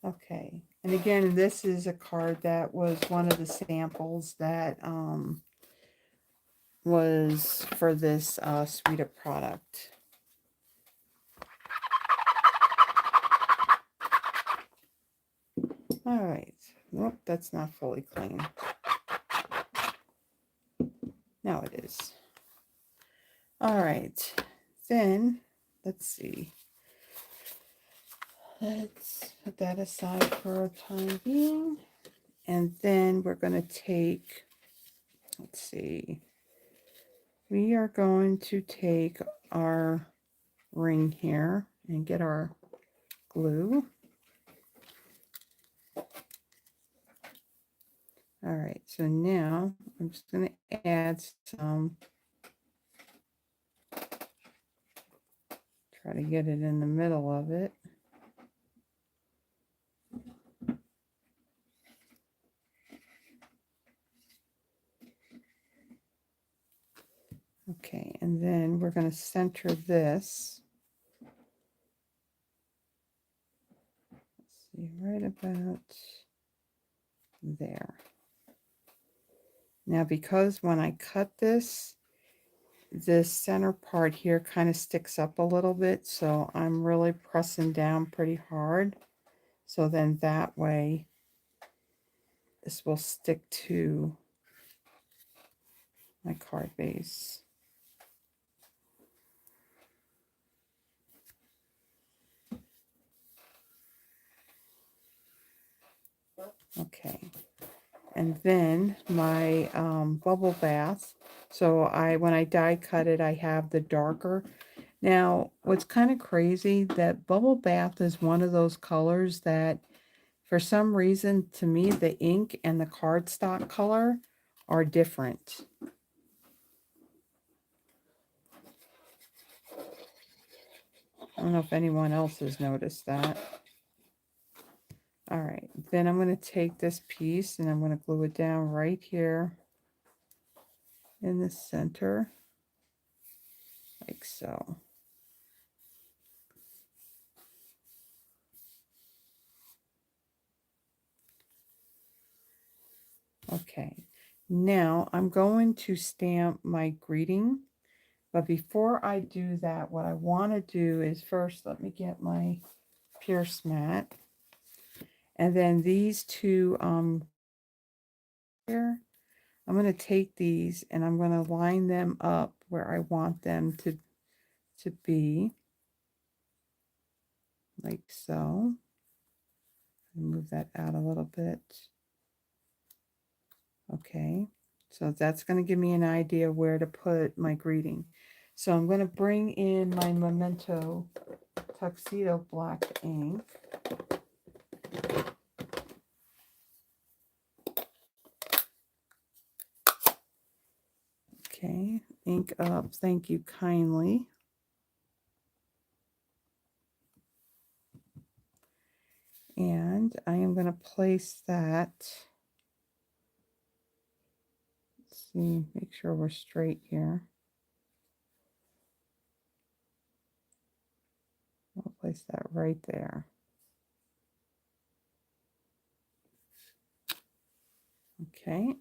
Okay. And again, this is a card that was one of the samples that was for this suite of product. All right. Nope, that's not fully clean. Now it is. All right. Then, let's see. Let's put that aside for a time being. And then we're going to take, let's see. We are going to take our ring here and get our glue. All right, so now I'm just going to add some, try to get it in the middle of it. Okay, and then we're going to center this See, right about there. Now, because when I cut this center part here kind of sticks up a little bit, so I'm really pressing down pretty hard. So then that way, this will stick to my card base. Okay. And then my bubble bath. So when I die cut it, I have the darker. Now, what's kind of crazy, that bubble bath is one of those colors that, for some reason, to me, the ink and the cardstock color are different. I don't know if anyone else has noticed that. All right, then I'm going to take this piece and I'm going to glue it down right here in the center, like so. Okay, now I'm going to stamp my greeting, but before I do that, what I want to do is first, let me get my Pierce mat, and then these two here, I'm going to take these and I'm going to line them up where I want them to be, like so. Move that out a little bit. Okay, so that's going to give me an idea where to put my greeting. So I'm going to bring in my Memento Tuxedo black ink. Okay, ink up, thank you kindly. And I am going to place that, let's see, make sure we're straight here. I'll place that right there. Okay.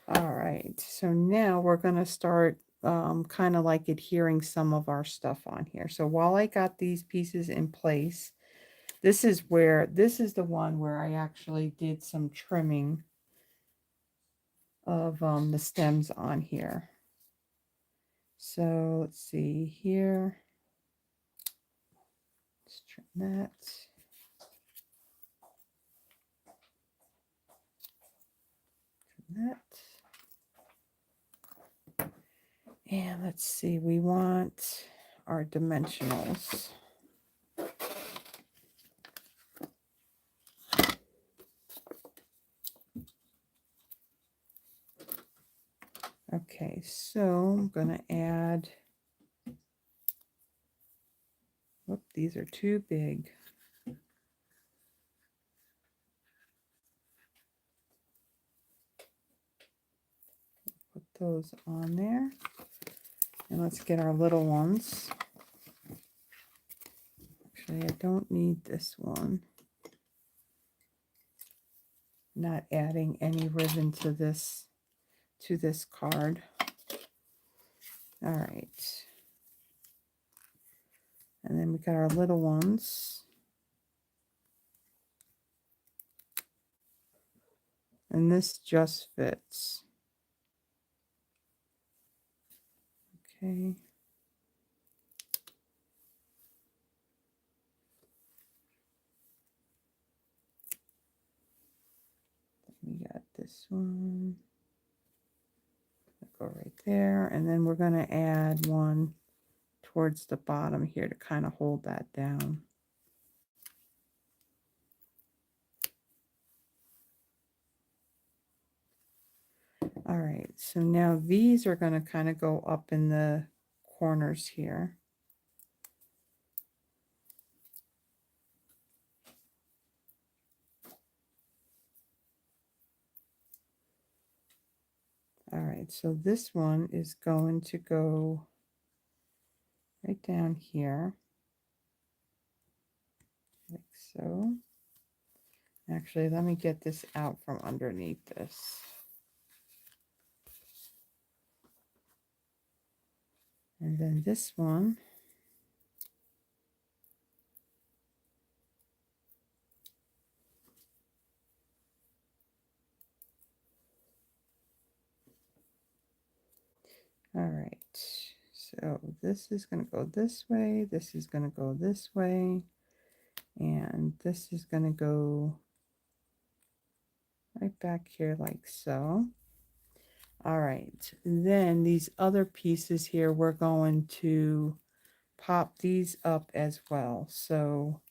All right, so now we're going to start kind of like adhering some of our stuff on here. So while I got these pieces in place, this is the one where I actually did some trimming of the stems on here. So let's see here. Let's trim that. Trim that. And let's see, we want our dimensionals. Okay, so I'm going to add, whoop, these are too big. Put those on there. And let's get our little ones. Actually, I don't need this one. Not adding any ribbon to this card. All right. And then we got our little ones. And this just fits. Okay. We got this one. Go right there. And then we're going to add one towards the bottom here to kind of hold that down. All right, so now these are going to kind of go up in the corners here. right, so this one is going to go right down here, like so. Actually, let me get this out from underneath this. And then this one, all right, so this is going to go this way, this is going to go this way, and this is going to go right back here like so. All right, then these other pieces here, we're going to pop these up as well. So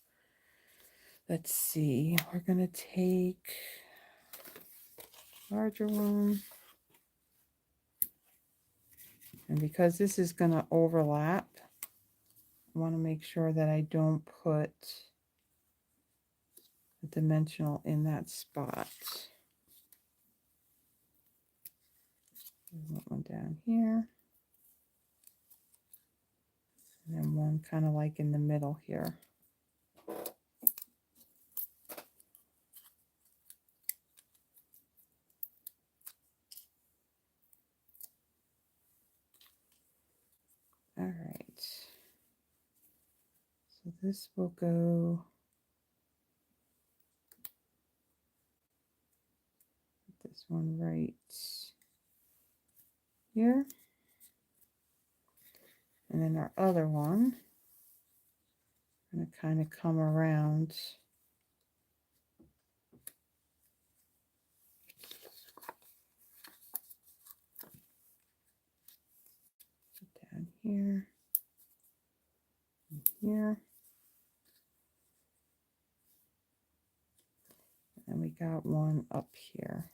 let's see, we're going to take larger one. And because this is going to overlap, I want to make sure that I don't put a dimensional in that spot. There's one down here. And then one kind of like in the middle here. All right. So this will go this one right here. And then our other one, I'm going to kind of come around down here and here. And we got one up here.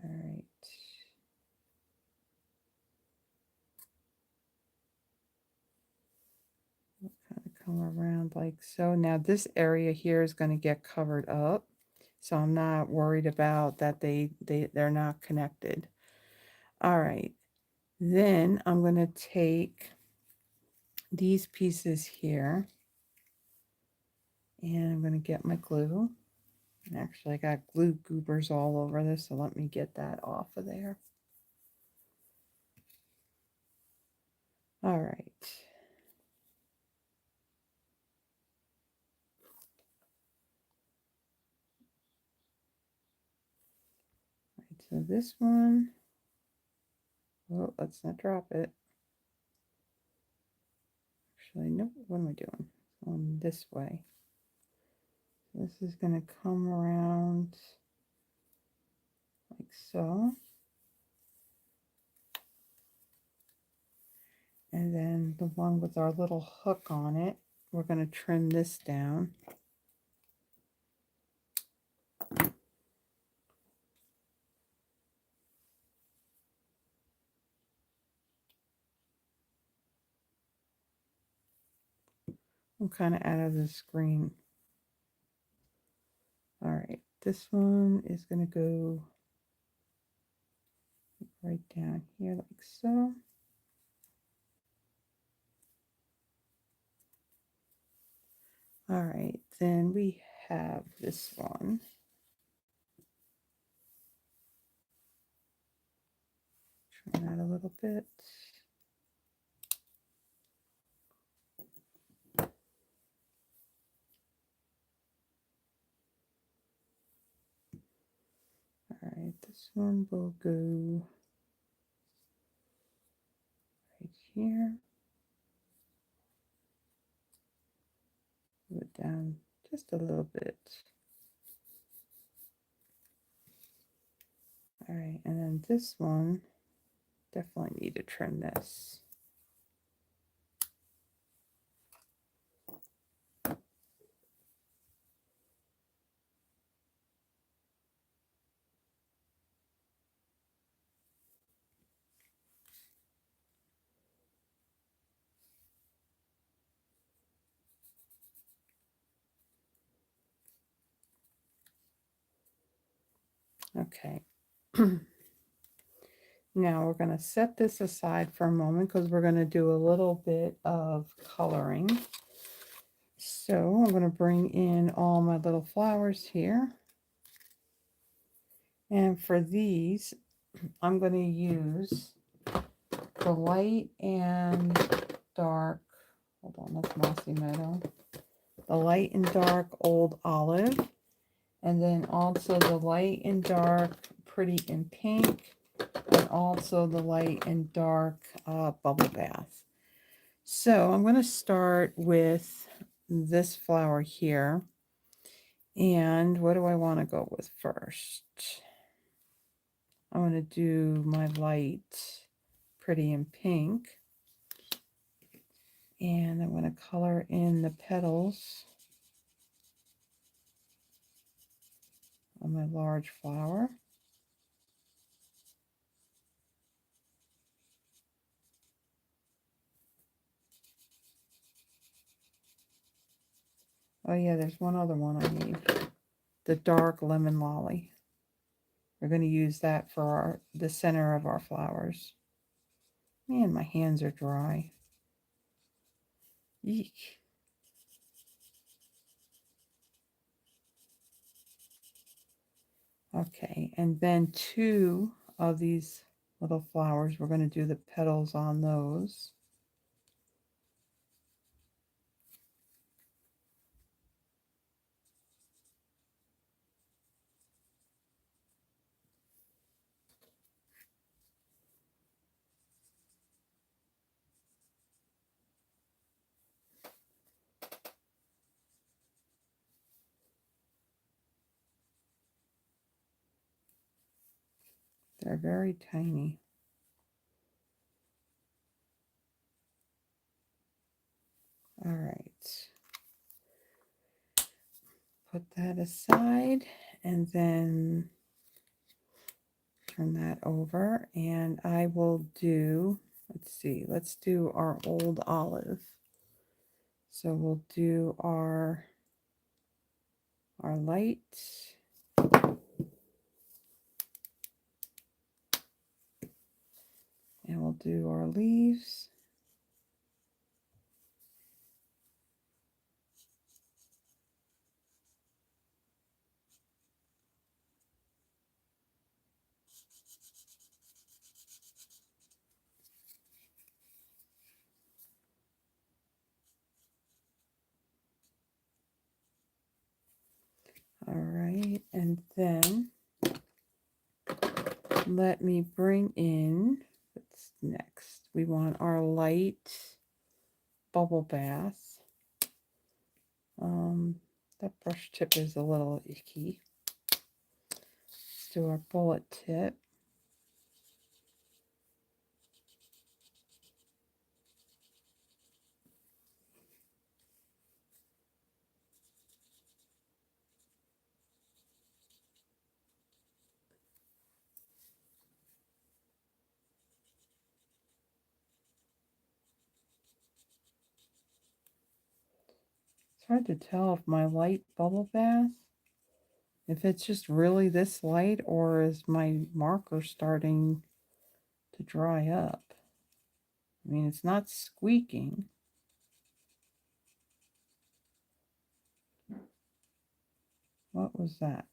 All right. We'll kind of come around like so. Now this area here is going to get covered up. So I'm not worried about that they're not connected. All right. Then I'm going to take these pieces here and I'm going to get my glue. And actually I got glue goobers all over this, so let me get that off of there. All right. So this one, well, let's not drop it. Actually, nope, what am I doing? This way. This is going to come around like so. And then the one with our little hook on it, we're going to trim this down. I'm kind of out of the screen. All right, this one is going to go right down here like so. All right, then we have this one. Trim that a little bit. All right, this one will go right here. Move it down just a little bit. All right, and then this one, definitely need to trim this. Okay. Now we're going to set this aside for a moment because we're going to do a little bit of coloring. So I'm going to bring in all my little flowers here. And for these, I'm going to use the light and dark, hold on, that's Mossy Meadow. The light and dark Old Olive. And then also the light and dark Pretty in Pink. And also the light and dark Bubble Bath. So I'm going to start with this flower here. And what do I want to go with first? I want to do my light Pretty in Pink. And I'm going to color in the petals on my large flower. Oh yeah, there's one other one I need. The dark Lemon Lolly. We're going to use that for the center of our flowers. Man, my hands are dry. Eek. Okay, and then two of these little flowers, we're going to do the petals on those. They're very tiny. All right. Put that aside and then turn that over, and I will do, let's see, let's do our Old Olive. So we'll do our light. And we'll do our leaves. All right, and then let me bring in, what's next? We want our light bubble bath. That brush tip is a little icky. Let's do our bullet tip. It's hard to tell if my light bubble bath, if it's just really this light, or is my marker starting to dry up. I mean, it's not squeaking. What was that?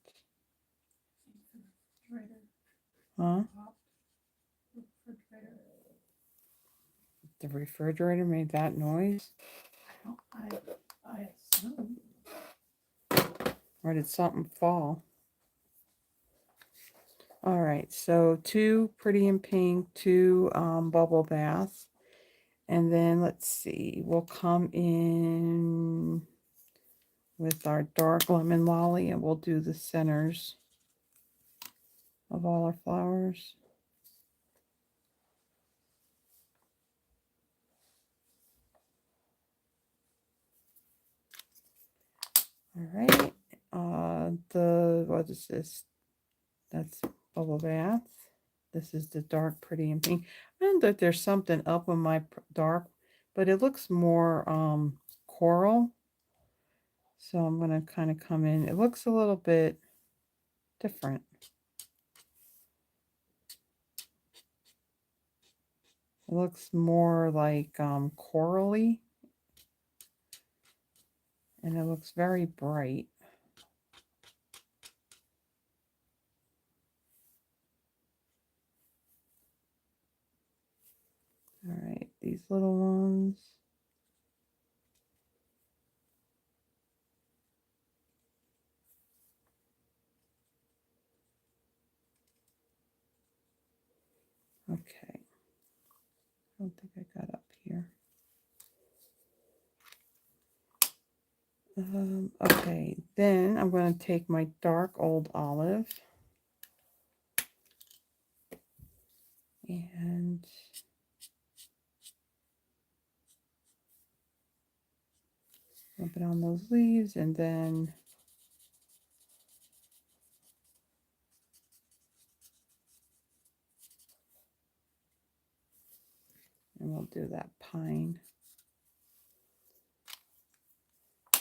Huh? The refrigerator made that noise? I assume. Or did something fall? All right, so two Pretty in Pink, two bubble baths. And then let's see, we'll come in with our dark Lemon Lolly, and we'll do the centers of all our flowers. All right, what is this? That's bubble bath. This is the dark Pretty in Pink. I know that there's something up on my dark, but it looks more coral. So I'm going to kind of come in. It looks a little bit different. It looks more like corally, and it looks very bright. All right, these little ones. Okay. I don't think I got up here. Okay, then I'm going to take my dark old olive and rub it on those leaves, and then we'll do that pine.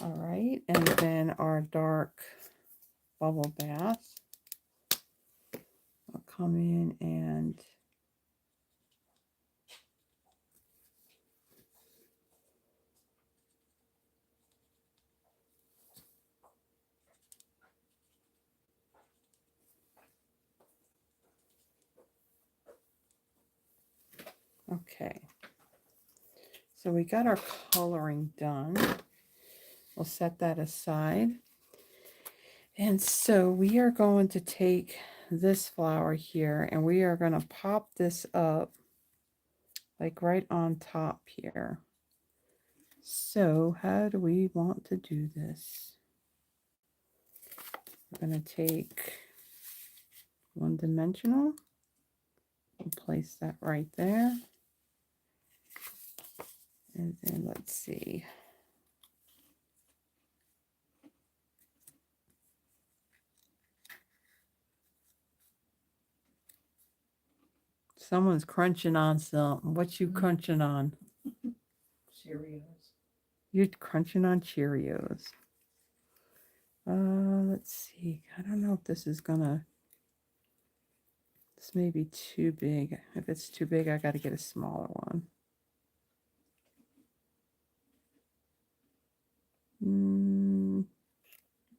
All right, and then our dark bubble bath. I'll come in and okay. So we got our coloring done. We'll set that aside. And so we are going to take this flower here and we are going to pop this up like right on top here. So how do we want to do this? We're going to take one dimensional and place that right there. And then let's see. Someone's crunching on something. What you crunching on? Cheerios. You're crunching on Cheerios. Let's see. I don't know if this is gonna. This may be too big. If it's too big, I got to get a smaller one.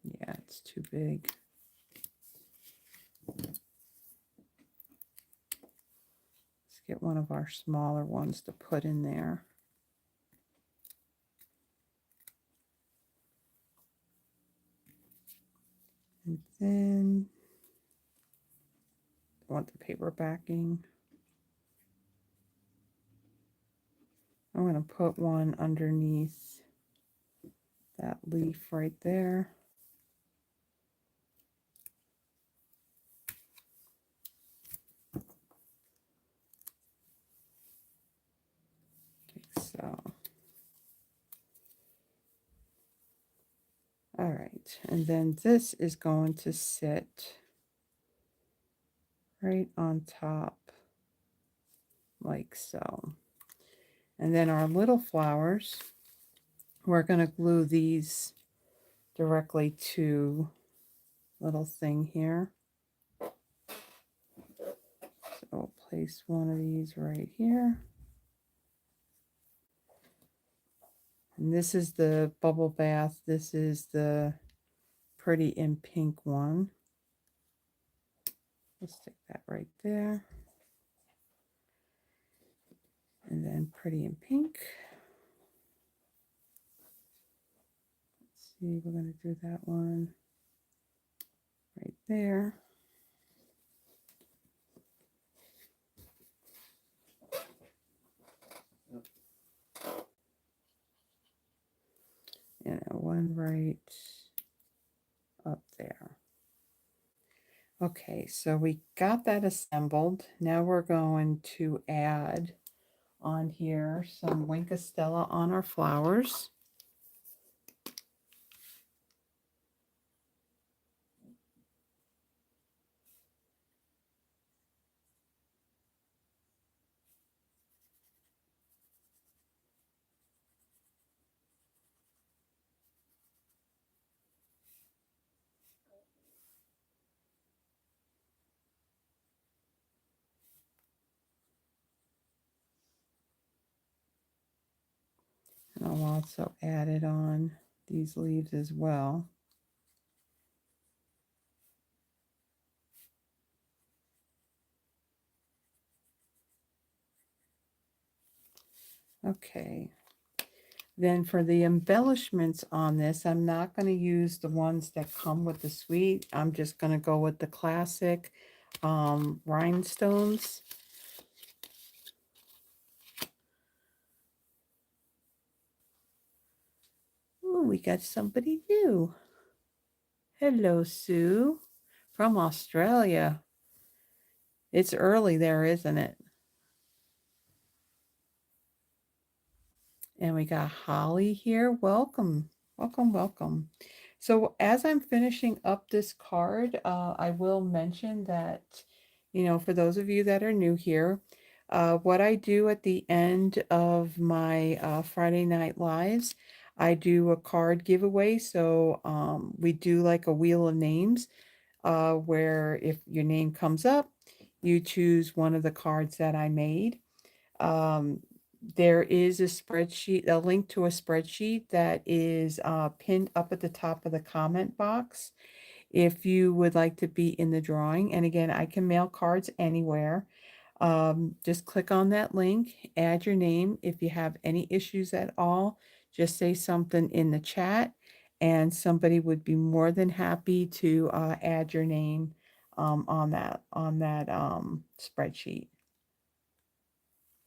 Yeah, it's too big. Let's get one of our smaller ones to put in there. And then I want the paper backing. I'm going to put one underneath that leaf right there. Like so. All right, and then this is going to sit right on top like so. And then our little flowers, we're going to glue these directly to little thing here. So we'll place one of these right here. And this is the bubble bath. This is the pretty in pink one. Let's stick that right there. And then pretty in pink. Let's see, we're going to do that one right there. And one right up there. Okay, so we got that assembled. Now we're going to add on here some Wink Stella on our flowers. I'll also add it on these leaves as well. Okay. Then for the embellishments on this, I'm not going to use the ones that come with the suite. I'm just going to go with the classic rhinestones. Ooh, we got somebody new. Hello, Sue, from Australia. It's early there, isn't it? And we got Holly here. Welcome, welcome, welcome. So as I'm finishing up this card, I will mention that, you know, for those of you that are new here, what I do at the end of my Friday night lives, I do a card giveaway. So we do like a wheel of names, where if your name comes up, you choose one of the cards that I made. Um, there is a spreadsheet, a link to a spreadsheet that is pinned up at the top of the comment box if you would like to be in the drawing. And again, I can mail cards anywhere. Just click on that link, add your name. If you have any issues at all, just say something in the chat, and somebody would be more than happy to add your name on that spreadsheet.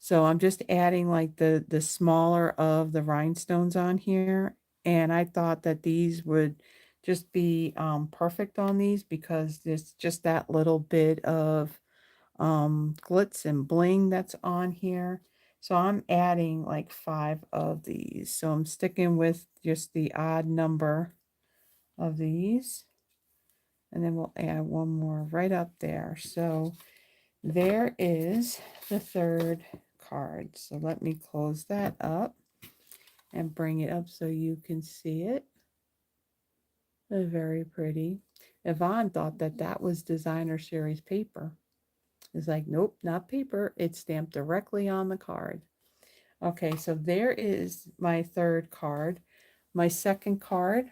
So I'm just adding like the smaller of the rhinestones on here. And I thought that these would just be perfect on these because there's just that little bit of glitz and bling that's on here. So I'm adding like 5 of these. So I'm sticking with just the odd number of these. And then we'll add one more right up there. So there is the third card. So let me close that up and bring it up so you can see it. Very pretty. Yvonne thought that that was designer series paper. It's like, nope, not paper. It's stamped directly on the card. Okay, so there is my third card. My second card,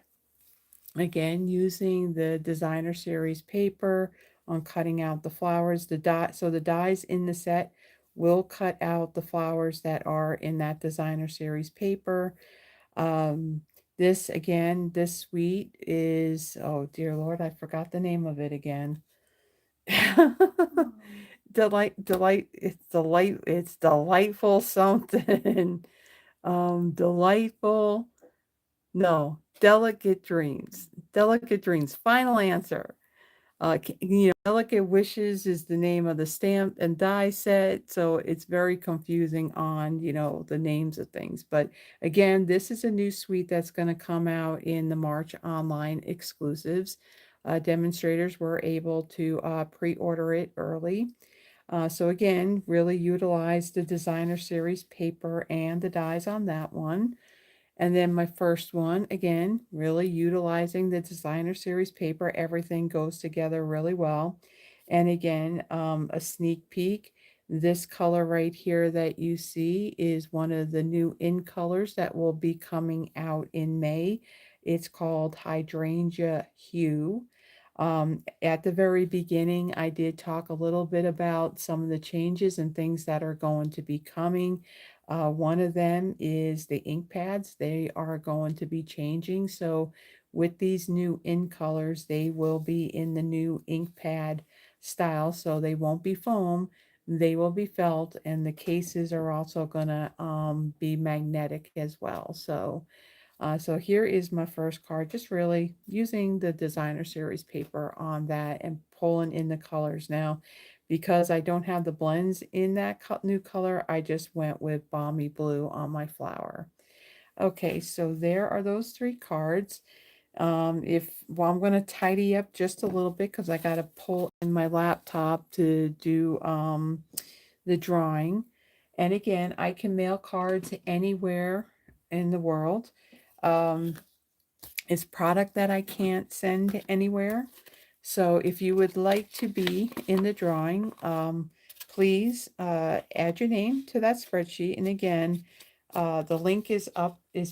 again, using the designer series paper on cutting out the flowers. The die, so the dies in the set will cut out the flowers that are in that designer series paper. This again, this suite is, oh dear Lord, I forgot the name of it again. It's delightful something. Delightful, no, delicate dreams. Delicate dreams. Final answer. Delicate Wishes is the name of the stamp and die set, so it's very confusing on, the names of things. But again, this is a new suite that's going to come out in the March online exclusives. Demonstrators were able to pre-order it early. So again, really utilize the designer series paper and the dies on that one. And then my first one, again, really utilizing the designer series paper. Everything goes together really well. And again, a sneak peek. This color right here that you see is one of the new in colors that will be coming out in May. It's called Hydrangea Hue. At the very beginning, I did talk a little bit about some of the changes and things that are going to be coming. One of them is the ink pads. They are going to be changing. So with these new in colors, they will be in the new ink pad style. So they won't be foam. They will be felt, and the cases are also going to be magnetic as well. So here is my first card, just really using the designer series paper on that and pulling in the colors. Now, because I don't have the blends in that new color, I just went with Balmy Blue on my flower. Okay, so there are those 3 cards. Well, I'm going to tidy up just a little bit because I got to pull in my laptop to do the drawing. And again, I can mail cards anywhere in the world. Um, it's product that I can't send anywhere. So if you would like to be in the drawing, please add your name to that spreadsheet. And again, The link is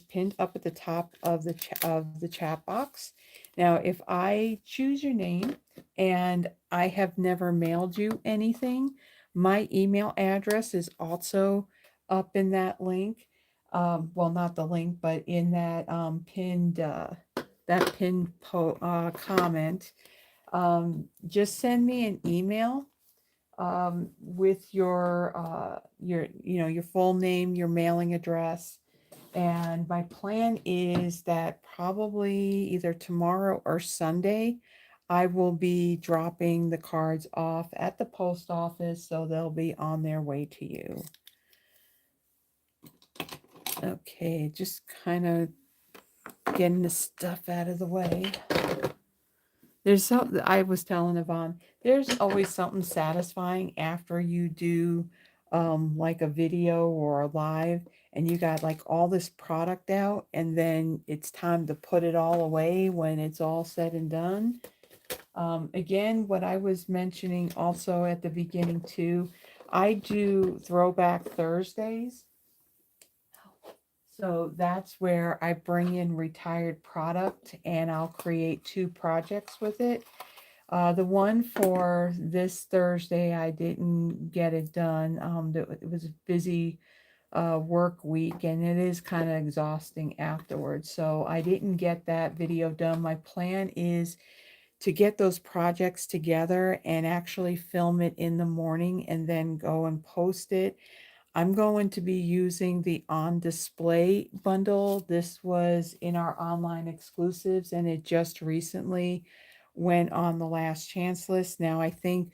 pinned up at the top of the chat box. Now, if I choose your name and I have never mailed you anything, my email address is also up in that link. Well, not the link, but in that comment. Just send me an email with your full name, your mailing address. And my plan is that probably either tomorrow or Sunday, I will be dropping the cards off at the post office, so they'll be on their way to you. Okay, just kind of getting the stuff out of the way. I was telling Yvonne, there's always something satisfying after you do like a video or a live and you got like all this product out and then it's time to put it all away when it's all said and done. Again, what I was mentioning also at the beginning too, I do Throwback Thursdays. So that's where I bring in retired product and I'll create two projects with it. The one for this Thursday, I didn't get it done. It was a busy work week and it is kind of exhausting afterwards. So I didn't get that video done. My plan is to get those projects together and actually film it in the morning and then go and post it. I'm going to be using the on display bundle. This was in our online exclusives and it just recently went on the last chance list. Now I think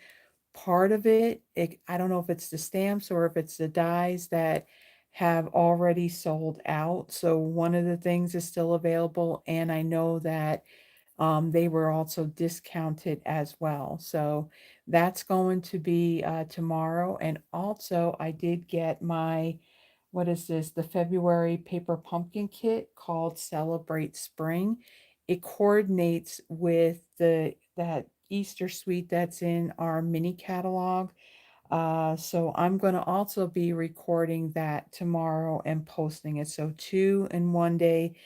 part of it, I don't know if it's the stamps or if it's the dies that have already sold out. So one of the things is still available and I know that they were also discounted as well. So that's going to be tomorrow. And also, I did get my, what is this, the February paper pumpkin kit called Celebrate Spring. It coordinates with that Easter suite that's in our mini catalog. So I'm going to also be recording that tomorrow and posting it. So two in one day.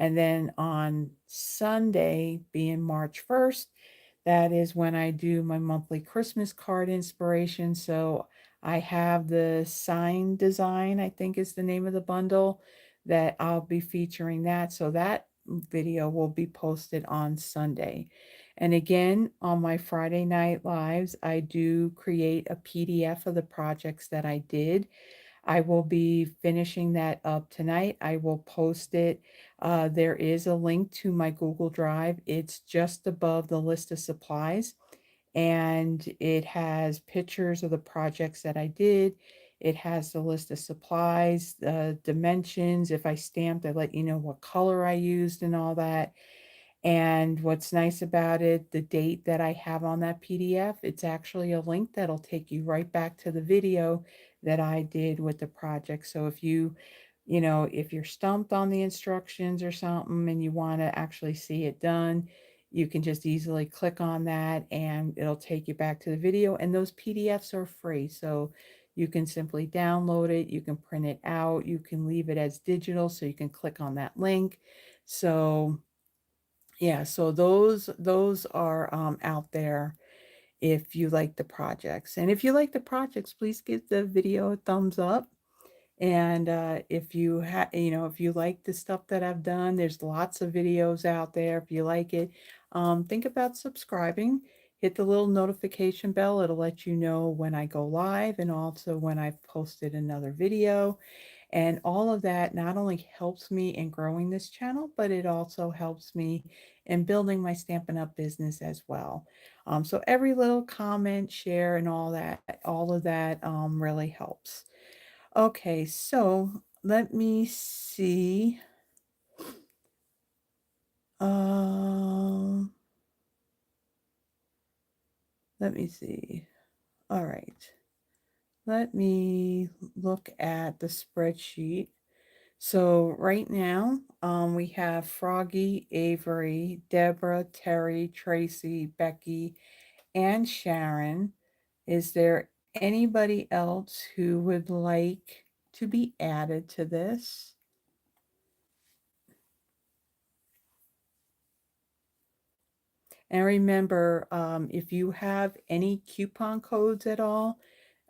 And then on Sunday, being March 1st, that is when I do my monthly Christmas card inspiration. So I have the sign design, I think is the name of the bundle, that I'll be featuring that. So that video will be posted on Sunday. And again, on my Friday night lives, I do create a PDF of the projects that I did. I will be finishing that up tonight. I will post it. There is a link to my Google Drive. It's just above the list of supplies, and it has pictures of the projects that I did. It has the list of supplies, the dimensions. If I stamped, I let you know what color I used and all that. And what's nice about it, the date that I have on that PDF, it's actually a link that'll take you right back to the video that I did with the project. So if you're stumped on the instructions or something and you want to actually see it done, you can just easily click on that and it'll take you back to the video. And those PDFs are free. So you can simply download it, you can print it out, you can leave it as digital so you can click on that link. So yeah, so those are out there if you like the projects. And if you like the projects, please give the video a thumbs up. And if you like the stuff that I've done, there's lots of videos out there. If you like it, think about subscribing. Hit the little notification bell. It'll let you know when I go live and also when I've posted another video. And all of that not only helps me in growing this channel, but it also helps me in building my Stampin' Up! Business as well. So every little comment, share, and all of that really helps. Okay, so let me see. Um, let me see. All right. Let me look at the spreadsheet. So right now, we have Froggy, Avery, Deborah, Terry, Tracy, Becky, and Sharon. Is there anybody else who would like to be added to this. And remember, if you have any coupon codes at all,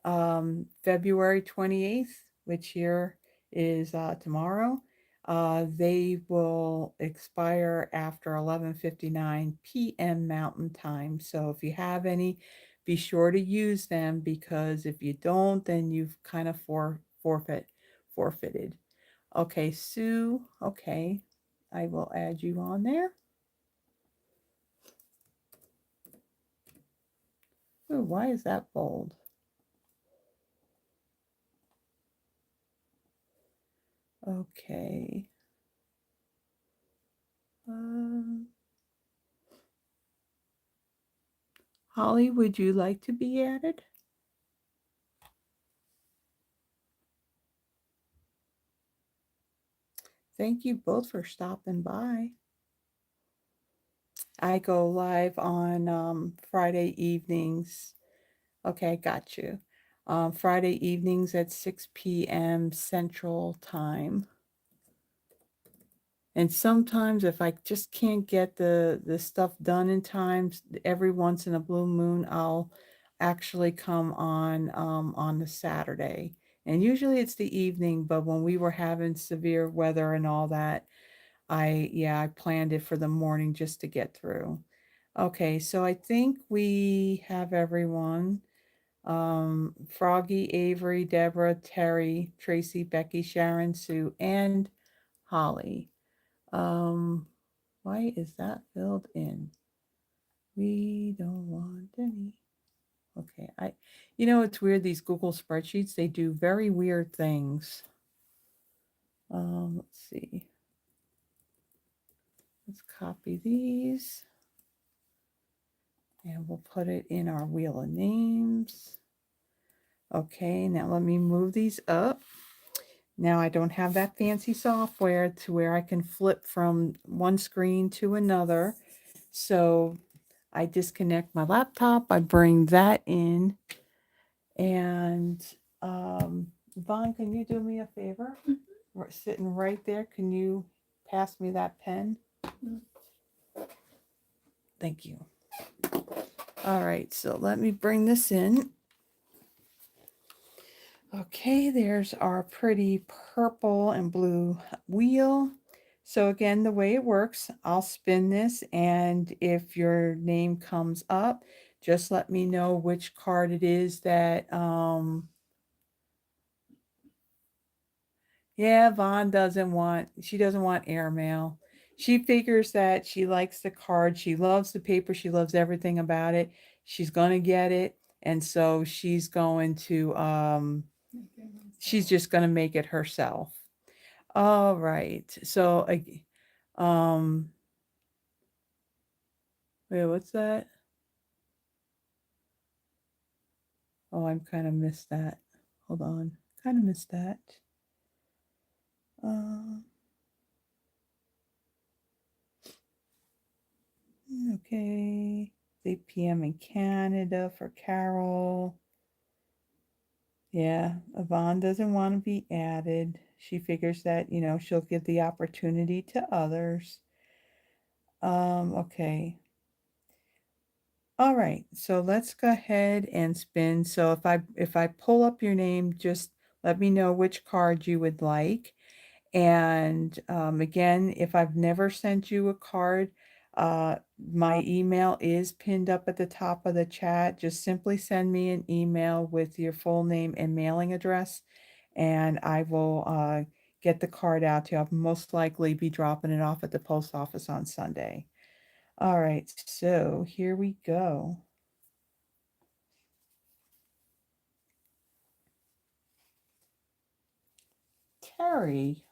February 28th, which here is tomorrow, they will expire after 11:59 p.m. Mountain Time. So if you have any, be sure to use them, because if you don't, then you've kind of forfeited. Okay, Sue. Okay, I will add you on there. Oh, why is that bold? Okay. Holly, would you like to be added? Thank you both for stopping by. I go live on Friday evenings. Okay, got you. Friday evenings at 6 p.m. Central Time. And sometimes if I just can't get the stuff done in time, every once in a blue moon, I'll actually come on the Saturday. And usually it's the evening, but when we were having severe weather and all that, I planned it for the morning just to get through. Okay, so I think we have everyone. Froggy, Avery, Deborah, Terry, Tracy, Becky, Sharon, Sue, and Holly. Um, why is that filled in? We don't want any. Okay, it's weird, these Google spreadsheets, they do very weird things. Let's see. Let's copy these. And we'll put it in our wheel of names. Okay, now let me move these up. Now I don't have that fancy software to where I can flip from one screen to another. So I disconnect my laptop, I bring that in. And Yvonne, can you do me a favor? We're sitting right there. Can you pass me that pen? Thank you. All right, so let me bring this in. Okay, there's our pretty purple and blue wheel. So again, the way it works, I'll spin this, and if your name comes up, just let me know which card it is that, yeah, Vaughn she doesn't want airmail. She figures that she likes the card, she loves the paper, she loves everything about it. She's gonna get it, and so she's going to, she's just gonna make it herself. All right. So, um, wait, what's that? Oh, I'm kind of missed that. Hold on. Kind of missed that. Uh, okay. 8 p.m. in Canada for Carol. Yeah, Yvonne doesn't want to be added. She figures that, she'll give the opportunity to others. Okay. All right, so let's go ahead and spin. So if I pull up your name, just let me know which card you would like. And again, if I've never sent you a card, my email is pinned up at the top of the chat. Just simply send me an email with your full name and mailing address, and I will get the card out to you. I'll most likely be dropping it off at the post office on Sunday. All right, so here we go. Terry.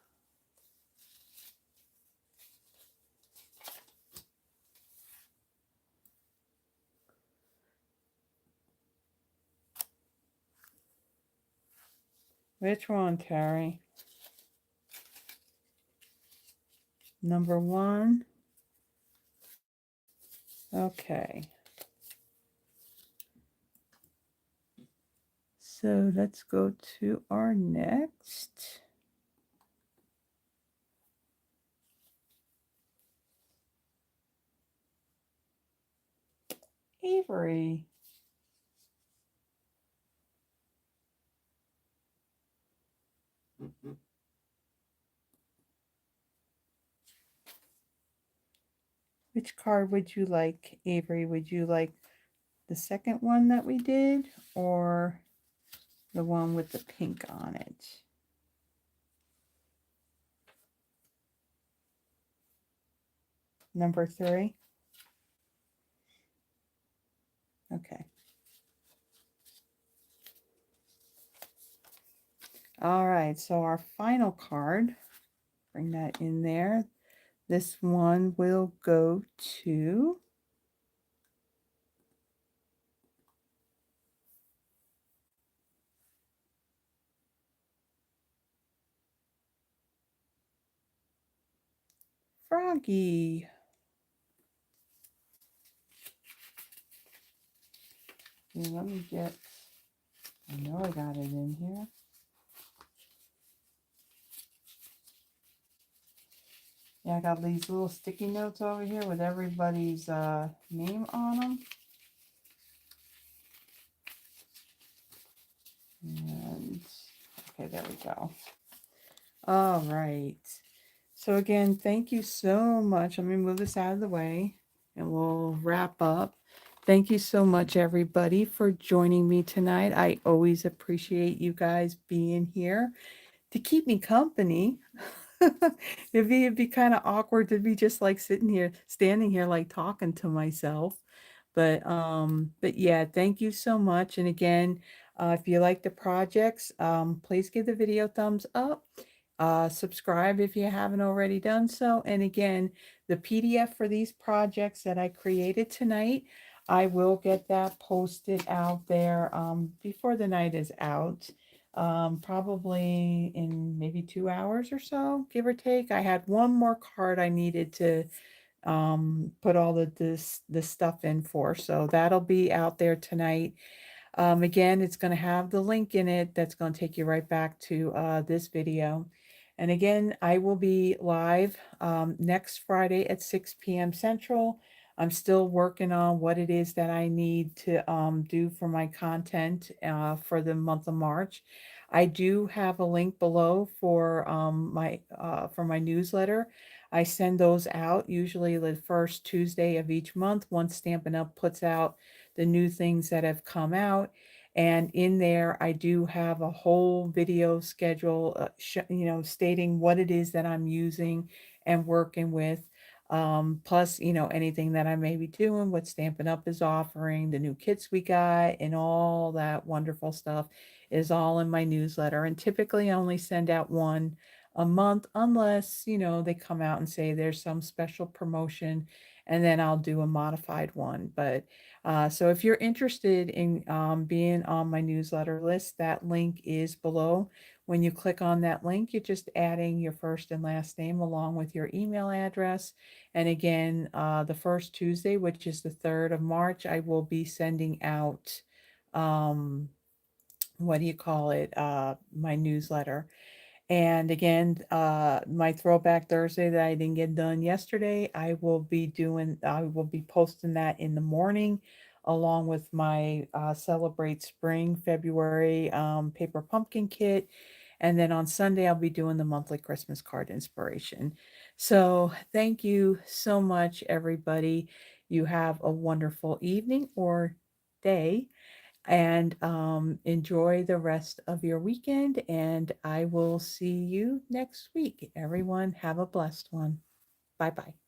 Which one, Terry? Number 1. Okay. So let's go to our next. Avery. Which card would you like, Avery? Would you like the second one that we did or the one with the pink on it? Number 3? Okay. All right, so our final card, bring that in there. This one will go to Froggy. Let me get, I know I got it in here. Yeah, I got these little sticky notes over here with everybody's name on them. And, okay, there we go. All right. So again, thank you so much. Let me move this out of the way and we'll wrap up. Thank you so much, everybody, for joining me tonight. I always appreciate you guys being here to keep me company. It'd be kind of awkward to be just like sitting here, standing here, like talking to myself. But yeah, thank you so much. And again, if you like the projects, please give the video a thumbs up. Subscribe if you haven't already done so. And again, the PDF for these projects that I created tonight, I will get that posted out there before the night is out. Probably in maybe 2 hours or so, give or take. I had one more card I needed to put all this stuff in for, so that'll be out there tonight. Again, it's going to have the link in it that's going to take you right back to this video. And again, I will be live next Friday at 6 p.m. Central. I'm still working on what it is that I need to do for my content for the month of March. I do have a link below for my newsletter. I send those out usually the first Tuesday of each month once Stampin' Up! Puts out the new things that have come out. And in there, I do have a whole video schedule, stating what it is that I'm using and working with. Plus, anything that I may be doing, what Stampin' Up! Is offering, the new kits we got, and all that wonderful stuff is all in my newsletter. And typically, I only send out one a month unless, they come out and say there's some special promotion, and then I'll do a modified one. But so if you're interested in being on my newsletter list, that link is below. When you click on that link, you're just adding your first and last name along with your email address. And again, the first Tuesday, which is the 3rd of March, I will be sending out, what do you call it, my newsletter. And again, my Throwback Thursday that I didn't get done yesterday, I will be posting that in the morning along with my Celebrate Spring February paper pumpkin kit. And then on Sunday, I'll be doing the monthly Christmas card inspiration. So thank you so much, everybody. You have a wonderful evening or day, and enjoy the rest of your weekend. And I will see you next week. Everyone, have a blessed one. Bye bye.